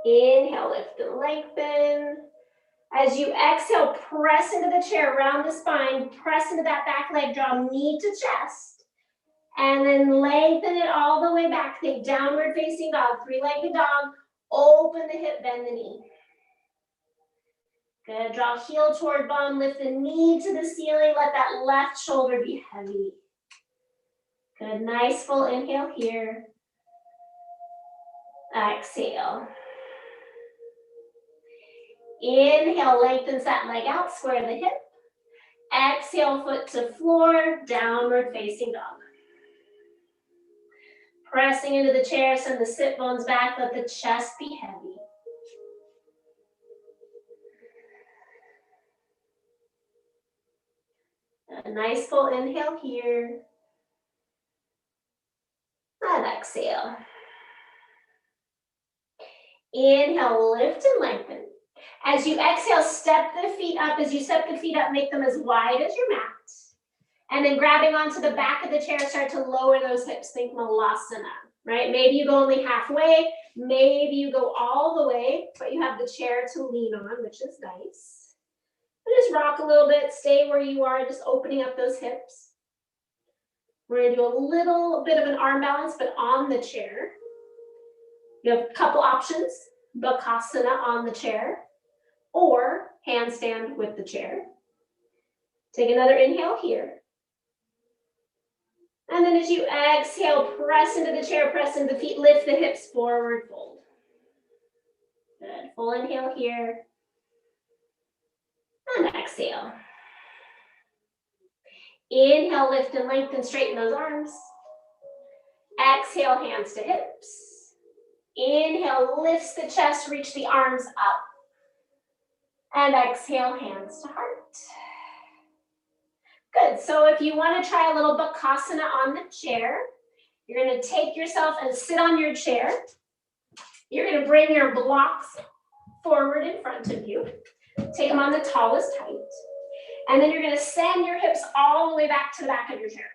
Inhale, lift and lengthen. As you exhale, press into the chair, round the spine, press into that back leg, draw knee to chest, and then lengthen it all the way back. Think downward facing dog, 3-legged dog. Open the hip, bend the knee. Good, draw heel toward bum, lift the knee to the ceiling, let that left shoulder be heavy. Good, nice full inhale here. Exhale. Inhale, lengthens that leg out, square the hip. Exhale, foot to floor, downward facing dog. Pressing into the chair, send the sit bones back, let the chest be heavy. A nice full inhale here. And exhale. Inhale, lift and lengthen. As you exhale, step the feet up. As you step the feet up, make them as wide as your mat. And then grabbing onto the back of the chair, start to lower those hips. Think malasana, right? Maybe you go only halfway. Maybe you go all the way, but you have the chair to lean on, which is nice. And just rock a little bit. Stay where you are, just opening up those hips. We're going to do a little bit of an arm balance, but on the chair. You have a couple options. Bakasana on the chair or handstand with the chair. Take another inhale here. And then as you exhale, press into the chair, press into the feet, lift the hips forward, fold. Good. Full inhale here. And exhale. Inhale, lift and lengthen, straighten those arms. Exhale, hands to hips. Inhale, lifts the chest, reach the arms up. And exhale, hands to heart. Good, so if you want to try a little bakasana on the chair, you're going to take yourself and sit on your chair. You're going to bring your blocks forward in front of you. Take them on the tallest height. And then you're going to send your hips all the way back to the back of your chair.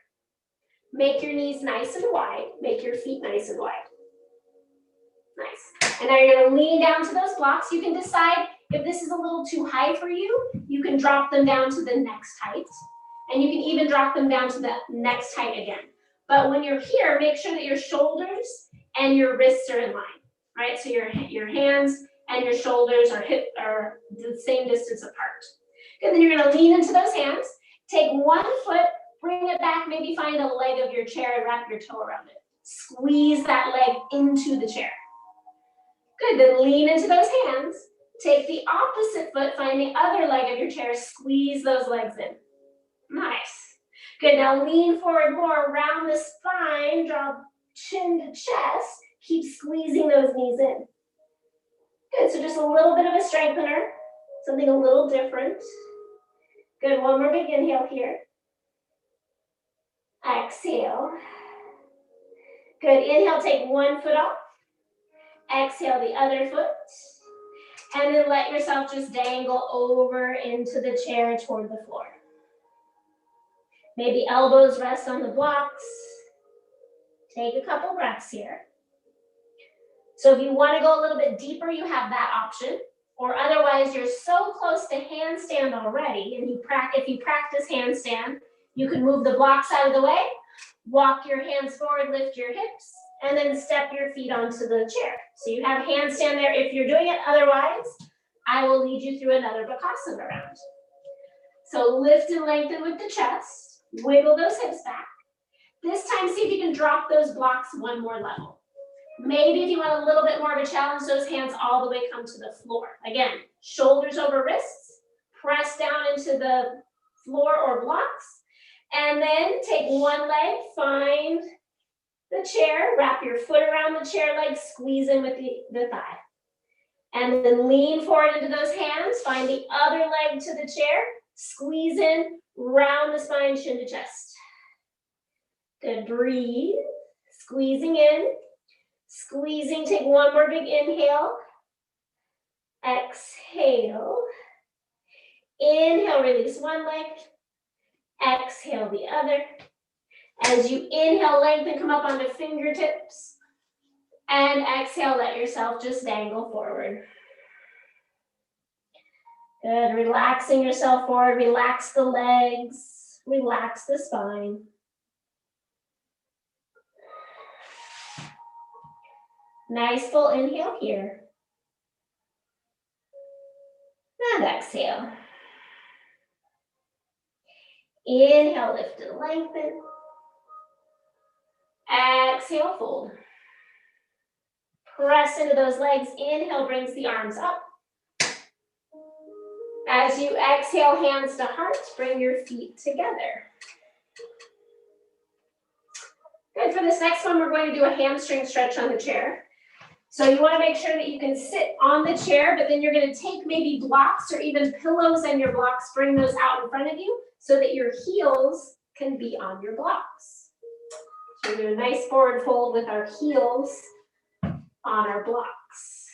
Make your knees nice and wide. Make your feet nice and wide. Nice. And now you're going to lean down to those blocks. You can decide if this is a little too high for you, you can drop them down to the next height. And you can even drop them down to the next height again. But when you're here, make sure that your shoulders and your wrists are in line, right? So your hands and your shoulders are the same distance apart. Good, then you're gonna lean into those hands. Take one foot, bring it back, maybe find a leg of your chair and wrap your toe around it. Squeeze that leg into the chair. Good, then lean into those hands. Take the opposite foot, find the other leg of your chair, squeeze those legs in. Nice. Good, now lean forward more, around the spine, draw chin to chest, keep squeezing those knees in. Good, so just a little bit of a strengthener, something a little different. Good, one more big inhale here. Exhale. Good, inhale, take one foot off. Exhale the other foot. And then let yourself just dangle over into the chair toward the floor. Maybe elbows rest on the blocks. Take a couple breaths here. So if you want to go a little bit deeper, you have that option. Or otherwise, you're so close to handstand already, and if you practice handstand, you can move the blocks out of the way, walk your hands forward, lift your hips, and then step your feet onto the chair. So you have handstand there if you're doing it. Otherwise, I will lead you through another bakasana round. So lift and lengthen with the chest. Wiggle those hips back. This time, see if you can drop those blocks one more level. Maybe if you want a little bit more of a challenge, those hands all the way come to the floor. Again, shoulders over wrists, press down into the floor or blocks, and then take one leg, find the chair, wrap your foot around the chair leg, squeeze in with the thigh. And then lean forward into those hands, find the other leg to the chair, squeeze in, round the spine, chin to chest. Good, breathe, squeezing in, squeezing, take one more big inhale. Exhale. Inhale, release one leg. Exhale the other. As you inhale, lengthen, come up onto fingertips. And exhale, let yourself just dangle forward. Good, relaxing yourself forward, relax the legs, relax the spine. Nice full inhale here. And exhale. Inhale, lift and lengthen. Exhale, fold. Press into those legs. Inhale brings the arms up. As you exhale, hands to heart, bring your feet together. Good. For this next one, we're going to do a hamstring stretch on the chair. So you want to make sure that you can sit on the chair, but then you're going to take maybe blocks or even pillows and your blocks, bring those out in front of you so that your heels can be on your blocks. So we're going to do a nice forward fold with our heels on our blocks.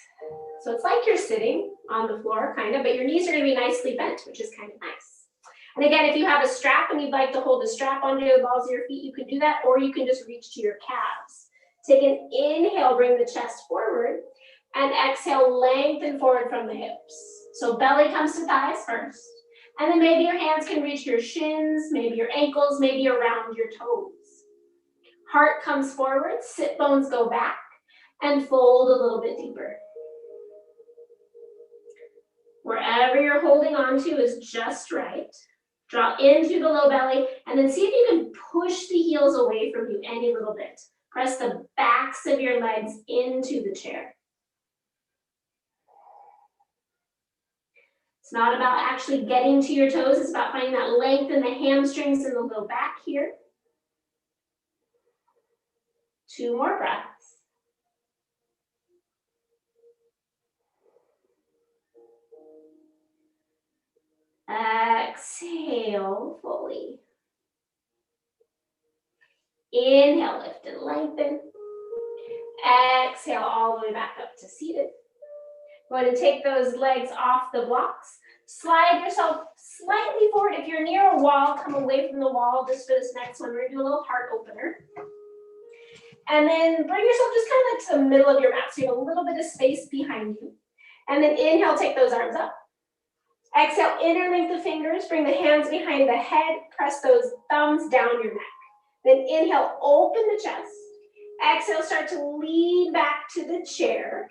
So it's like you're sitting on the floor, kind of, but your knees are going to be nicely bent, which is kind of nice. And again, if you have a strap and you'd like to hold a strap onto the balls of your feet, you can do that, or you can just reach to your calves. Take an inhale, bring the chest forward, and exhale, lengthen forward from the hips. So belly comes to thighs first, and then maybe your hands can reach your shins, maybe your ankles, maybe around your toes. Heart comes forward, sit bones go back, and fold a little bit deeper. Wherever you're holding on to is just right. Draw in through the low belly, and then see if you can push the heels away from you any little bit. Press the backs of your legs into the chair. It's not about actually getting to your toes. It's about finding that length in the hamstrings and the low back here. 2 more breaths. Exhale fully. Inhale, lift and lengthen. Exhale all the way back up to seated. Go ahead and take those legs off the blocks. Slide yourself slightly forward. If you're near a wall, come away from the wall just for this next one. We're going to do a little heart opener. And then bring yourself just kind of like to the middle of your mat, so you have a little bit of space behind you. And then inhale, take those arms up. Exhale, interlink the fingers, bring the hands behind the head, press those thumbs down your neck. Then inhale, open the chest. Exhale, start to lean back to the chair.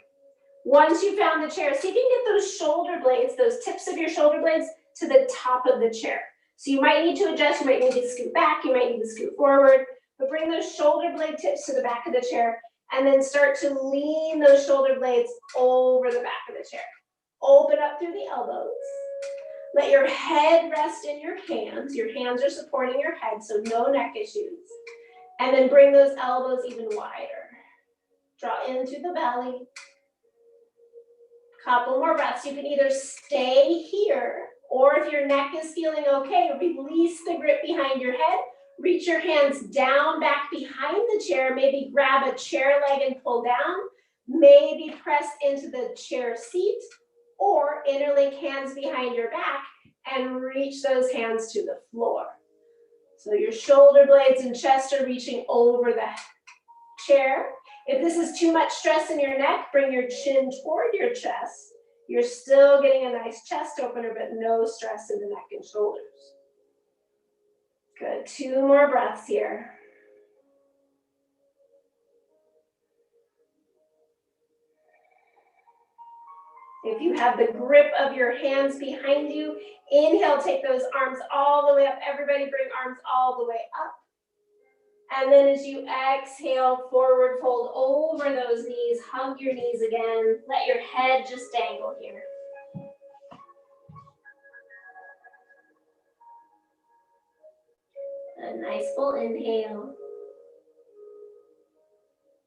Once you found the chair, see if you can get those shoulder blades, those tips of your shoulder blades to the top of the chair. So you might need to adjust, you might need to scoot back, you might need to scoot forward, but bring those shoulder blade tips to the back of the chair and then start to lean those shoulder blades over the back of the chair. Open up through the elbows. Let your head rest in your hands. Your hands are supporting your head, so no neck issues. And then bring those elbows even wider. Draw into the belly. Couple more breaths. You can either stay here, or if your neck is feeling okay, release the grip behind your head. Reach your hands down back behind the chair. Maybe grab a chair leg and pull down. Maybe press into the chair seat, or interlink hands behind your back and reach those hands to the floor. So your shoulder blades and chest are reaching over the chair. If this is too much stress in your neck, bring your chin toward your chest. You're still getting a nice chest opener, but no stress in the neck and shoulders. Good, 2 more breaths here. If you have the grip of your hands behind you, inhale, take those arms all the way up. Everybody bring arms all the way up. And then as you exhale, forward fold over those knees, hug your knees again. Let your head just dangle here. A nice full inhale.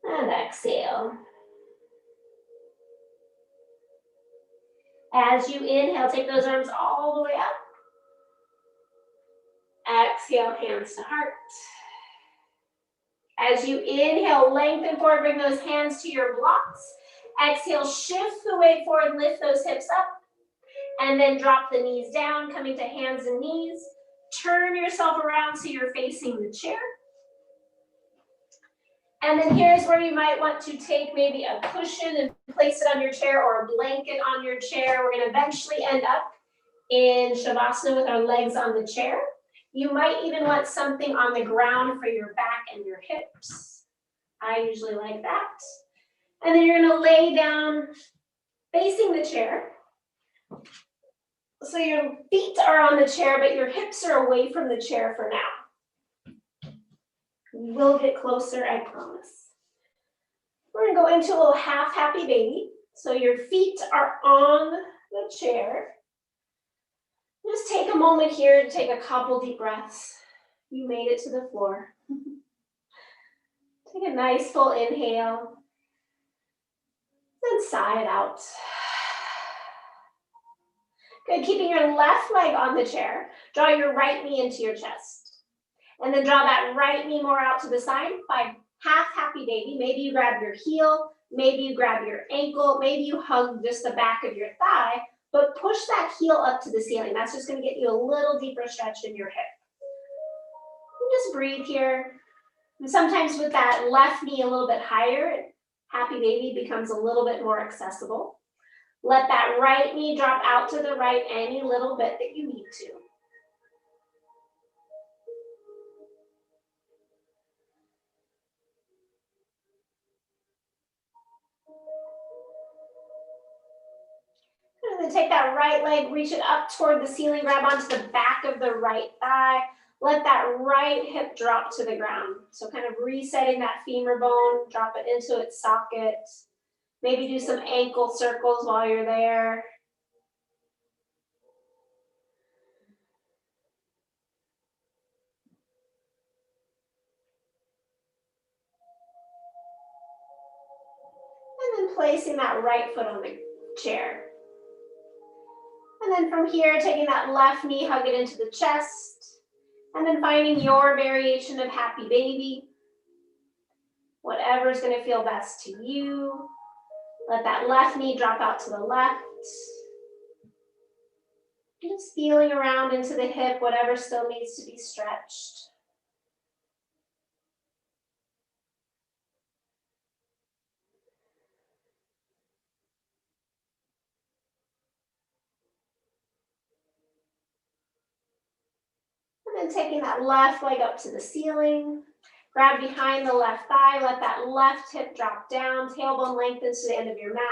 And exhale. As you inhale, take those arms all the way up. Exhale, hands to heart. As you inhale, lengthen forward, bring those hands to your blocks. Exhale, shift the weight forward, lift those hips up. And then drop the knees down, coming to hands and knees. Turn yourself around so you're facing the chair. And then here's where you might want to take maybe a cushion and place it on your chair, or a blanket on your chair. We're going to eventually end up in Shavasana with our legs on the chair. You might even want something on the ground for your back and your hips. I usually like that. And then you're going to lay down facing the chair. So your feet are on the chair, but your hips are away from the chair for now. We will get closer, I promise. We're going to go into a little half happy baby. So your feet are on the chair. Just take a moment here to take a couple deep breaths. You made it to the floor. Take a nice full inhale. Then sigh it out. Good, keeping your left leg on the chair. Draw your right knee into your chest. And then draw that right knee more out to the side. Find half happy baby. Maybe you grab your heel. Maybe you grab your ankle. Maybe you hug just the back of your thigh. But push that heel up to the ceiling. That's just going to get you a little deeper stretch in your hip. And just breathe here. And sometimes with that left knee a little bit higher, happy baby becomes a little bit more accessible. Let that right knee drop out to the right any little bit that you need to. And then take that right leg, reach it up toward the ceiling, grab onto the back of the right thigh. Let that right hip drop to the ground. So kind of resetting that femur bone, drop it into its socket. Maybe do some ankle circles while you're there. And then placing that right foot on the chair. And then from here, taking that left knee, hug it into the chest. And then finding your variation of happy baby. Whatever's going to feel best to you. Let that left knee drop out to the left. Just feeling around into the hip, whatever still needs to be stretched. And then taking that left leg up to the ceiling. Grab behind the left thigh, let that left hip drop down, tailbone lengthens to the end of your mat.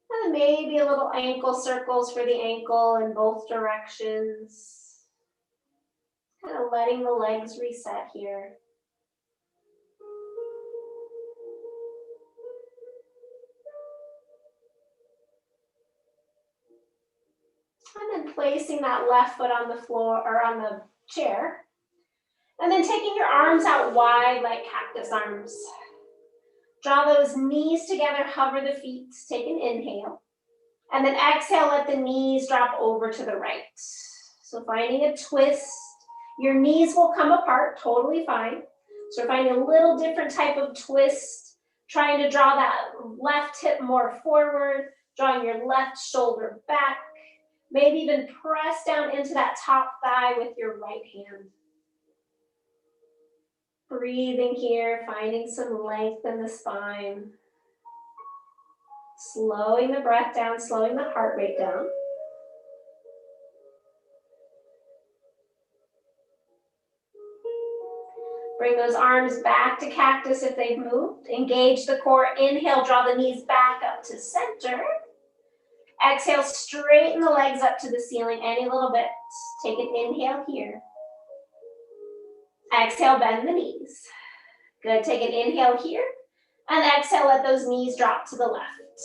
And then maybe a little ankle circles for the ankle in both directions. Kind of letting the legs reset here. And then placing that left foot on the floor or on the chair. And then taking your arms out wide like cactus arms. Draw those knees together, hover the feet, take an inhale. And then exhale, let the knees drop over to the right. So finding a twist. Your knees will come apart, totally fine. So we're finding a little different type of twist. Trying to draw that left hip more forward, drawing your left shoulder back. Maybe even press down into that top thigh with your right hand. Breathing here, finding some length in the spine. Slowing the breath down, slowing the heart rate down. Bring those arms back to cactus if they've moved. Engage the core. Inhale, draw the knees back up to center. Exhale, straighten the legs up to the ceiling any little bit. Take an inhale here. Exhale, bend the knees. Good, take an inhale here. And exhale, let those knees drop to the left.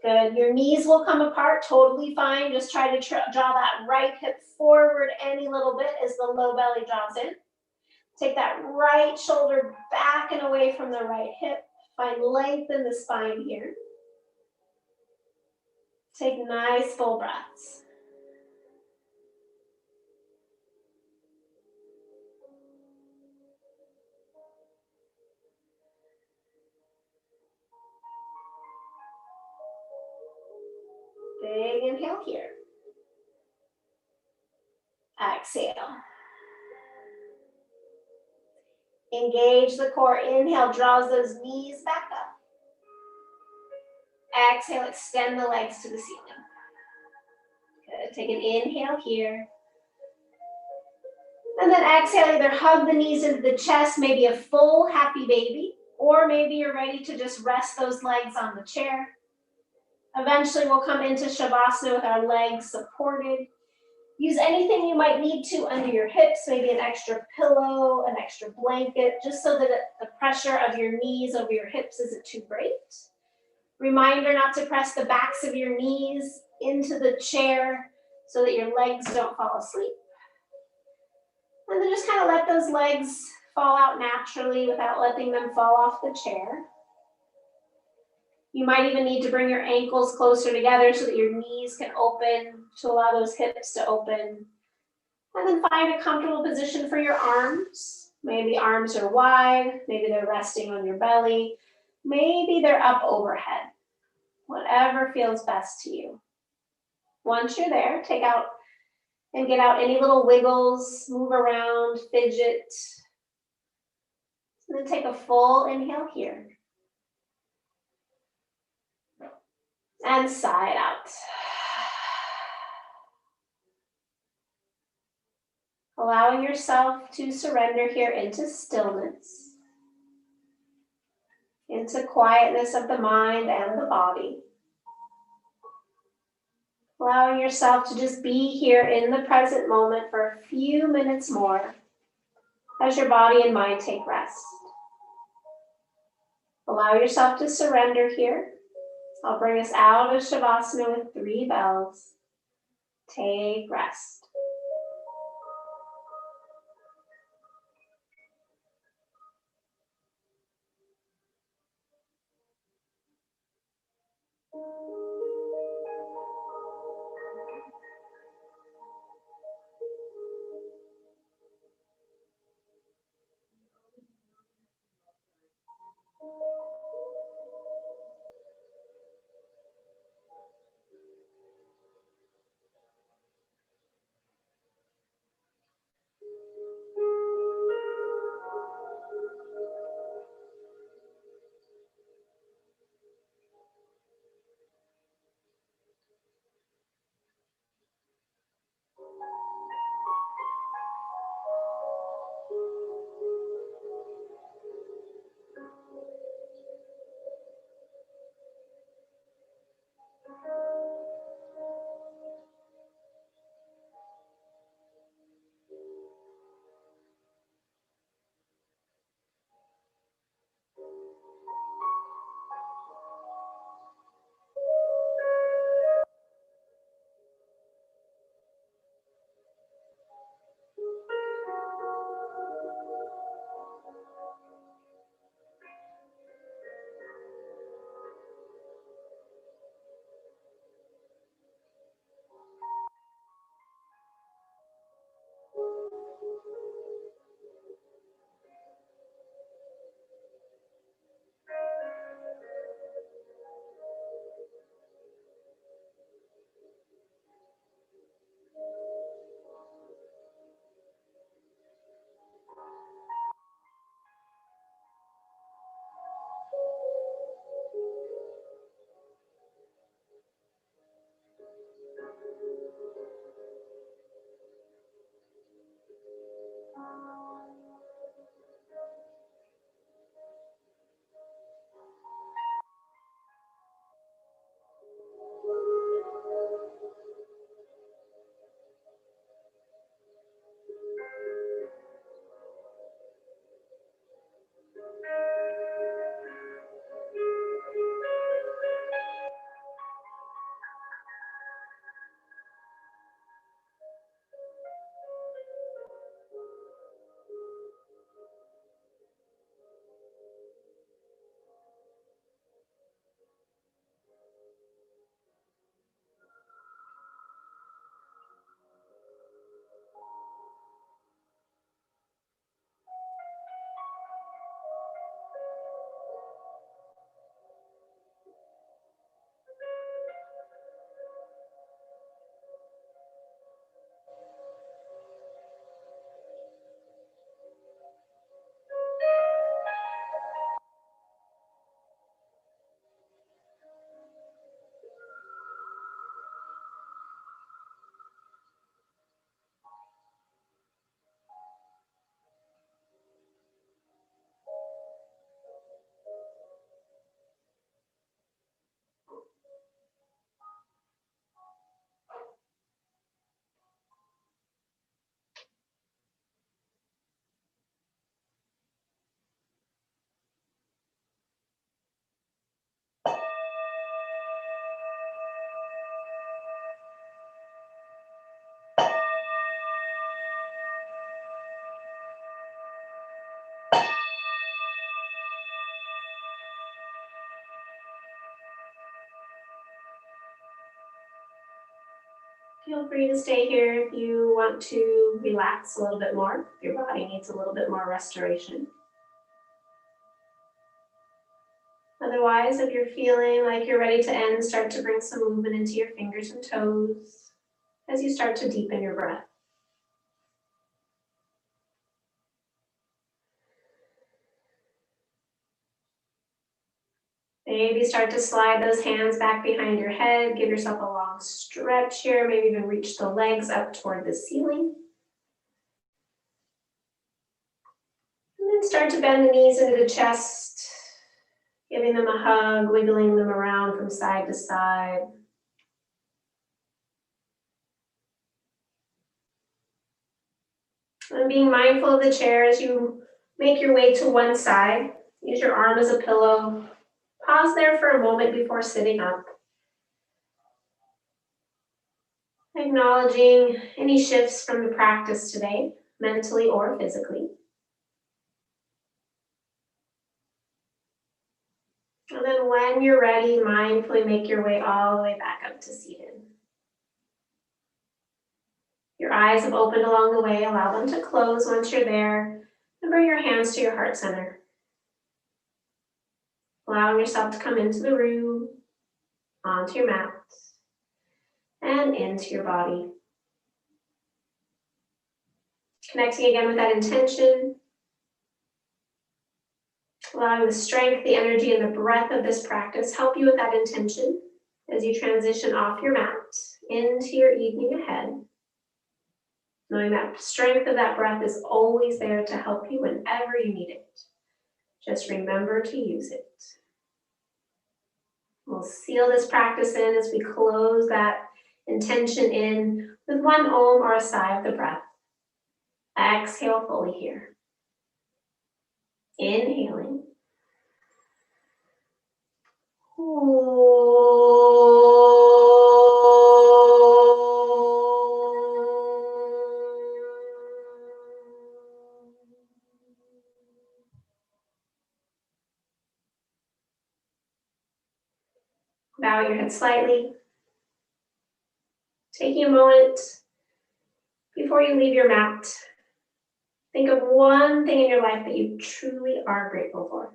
Good, your knees will come apart, totally fine. Just try to draw that right hip forward any little bit as the low belly draws in. Take that right shoulder back and away from the right hip. Find length in the spine here. Take nice full breaths. Big inhale here. Exhale. Engage the core. Inhale, draws those knees back up. Exhale, extend the legs to the ceiling. Good. Take an inhale here. And then exhale, either hug the knees into the chest, maybe a full happy baby, or maybe you're ready to just rest those legs on the chair. Eventually, we'll come into Shavasana with our legs supported. Use anything you might need to under your hips, maybe an extra pillow, an extra blanket, just so that the pressure of your knees over your hips isn't too great. Reminder not to press the backs of your knees into the chair so that your legs don't fall asleep. And then just kind of let those legs fall out naturally without letting them fall off the chair. You might even need to bring your ankles closer together so that your knees can open, to allow those hips to open. And then find a comfortable position for your arms. Maybe arms are wide, maybe they're resting on your belly, maybe they're up overhead. Whatever feels best to you. Once you're there, take out and get out any little wiggles, move around, fidget. And then take a full inhale here. And sigh it out. Allowing yourself to surrender here into stillness, into quietness of the mind and the body. Allowing yourself to just be here in the present moment for a few minutes more as your body and mind take rest. Allow yourself to surrender here. I'll bring us out of Shavasana with 3 bells. Take rest. Feel free to stay here if you want to relax a little bit more. If your body needs a little bit more restoration. Otherwise, if you're feeling like you're ready to end, start to bring some movement into your fingers and toes as you start to deepen your breath. Maybe start to slide those hands back behind your head. Give yourself a long stretch here. Maybe even reach the legs up toward the ceiling. And then start to bend the knees into the chest, giving them a hug, wiggling them around from side to side. And being mindful of the chair as you make your way to one side. Use your arm as a pillow. Pause there for a moment before sitting up. Acknowledging any shifts from the practice today, mentally or physically. And then when you're ready, mindfully make your way all the way back up to seated. Your eyes have opened along the way. Allow them to close once you're there. And bring your hands to your heart center. Allowing yourself to come into the room, onto your mat, and into your body. Connecting again with that intention. Allowing the strength, the energy, and the breath of this practice help you with that intention as you transition off your mat into your evening ahead. Knowing that strength of that breath is always there to help you whenever you need it. Just remember to use it. We'll seal this practice in as we close that intention in with one om or a sigh of the breath. Exhale fully here. Inhaling. Bow your head slightly. Taking a moment before you leave your mat, think of one thing in your life that you truly are grateful for.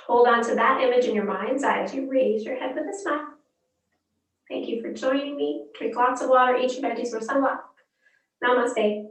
Hold on to that image in your mind's eye as you raise your head with a smile. Thank you for joining me. Drink lots of water, eat your veggies, masala. Namaste.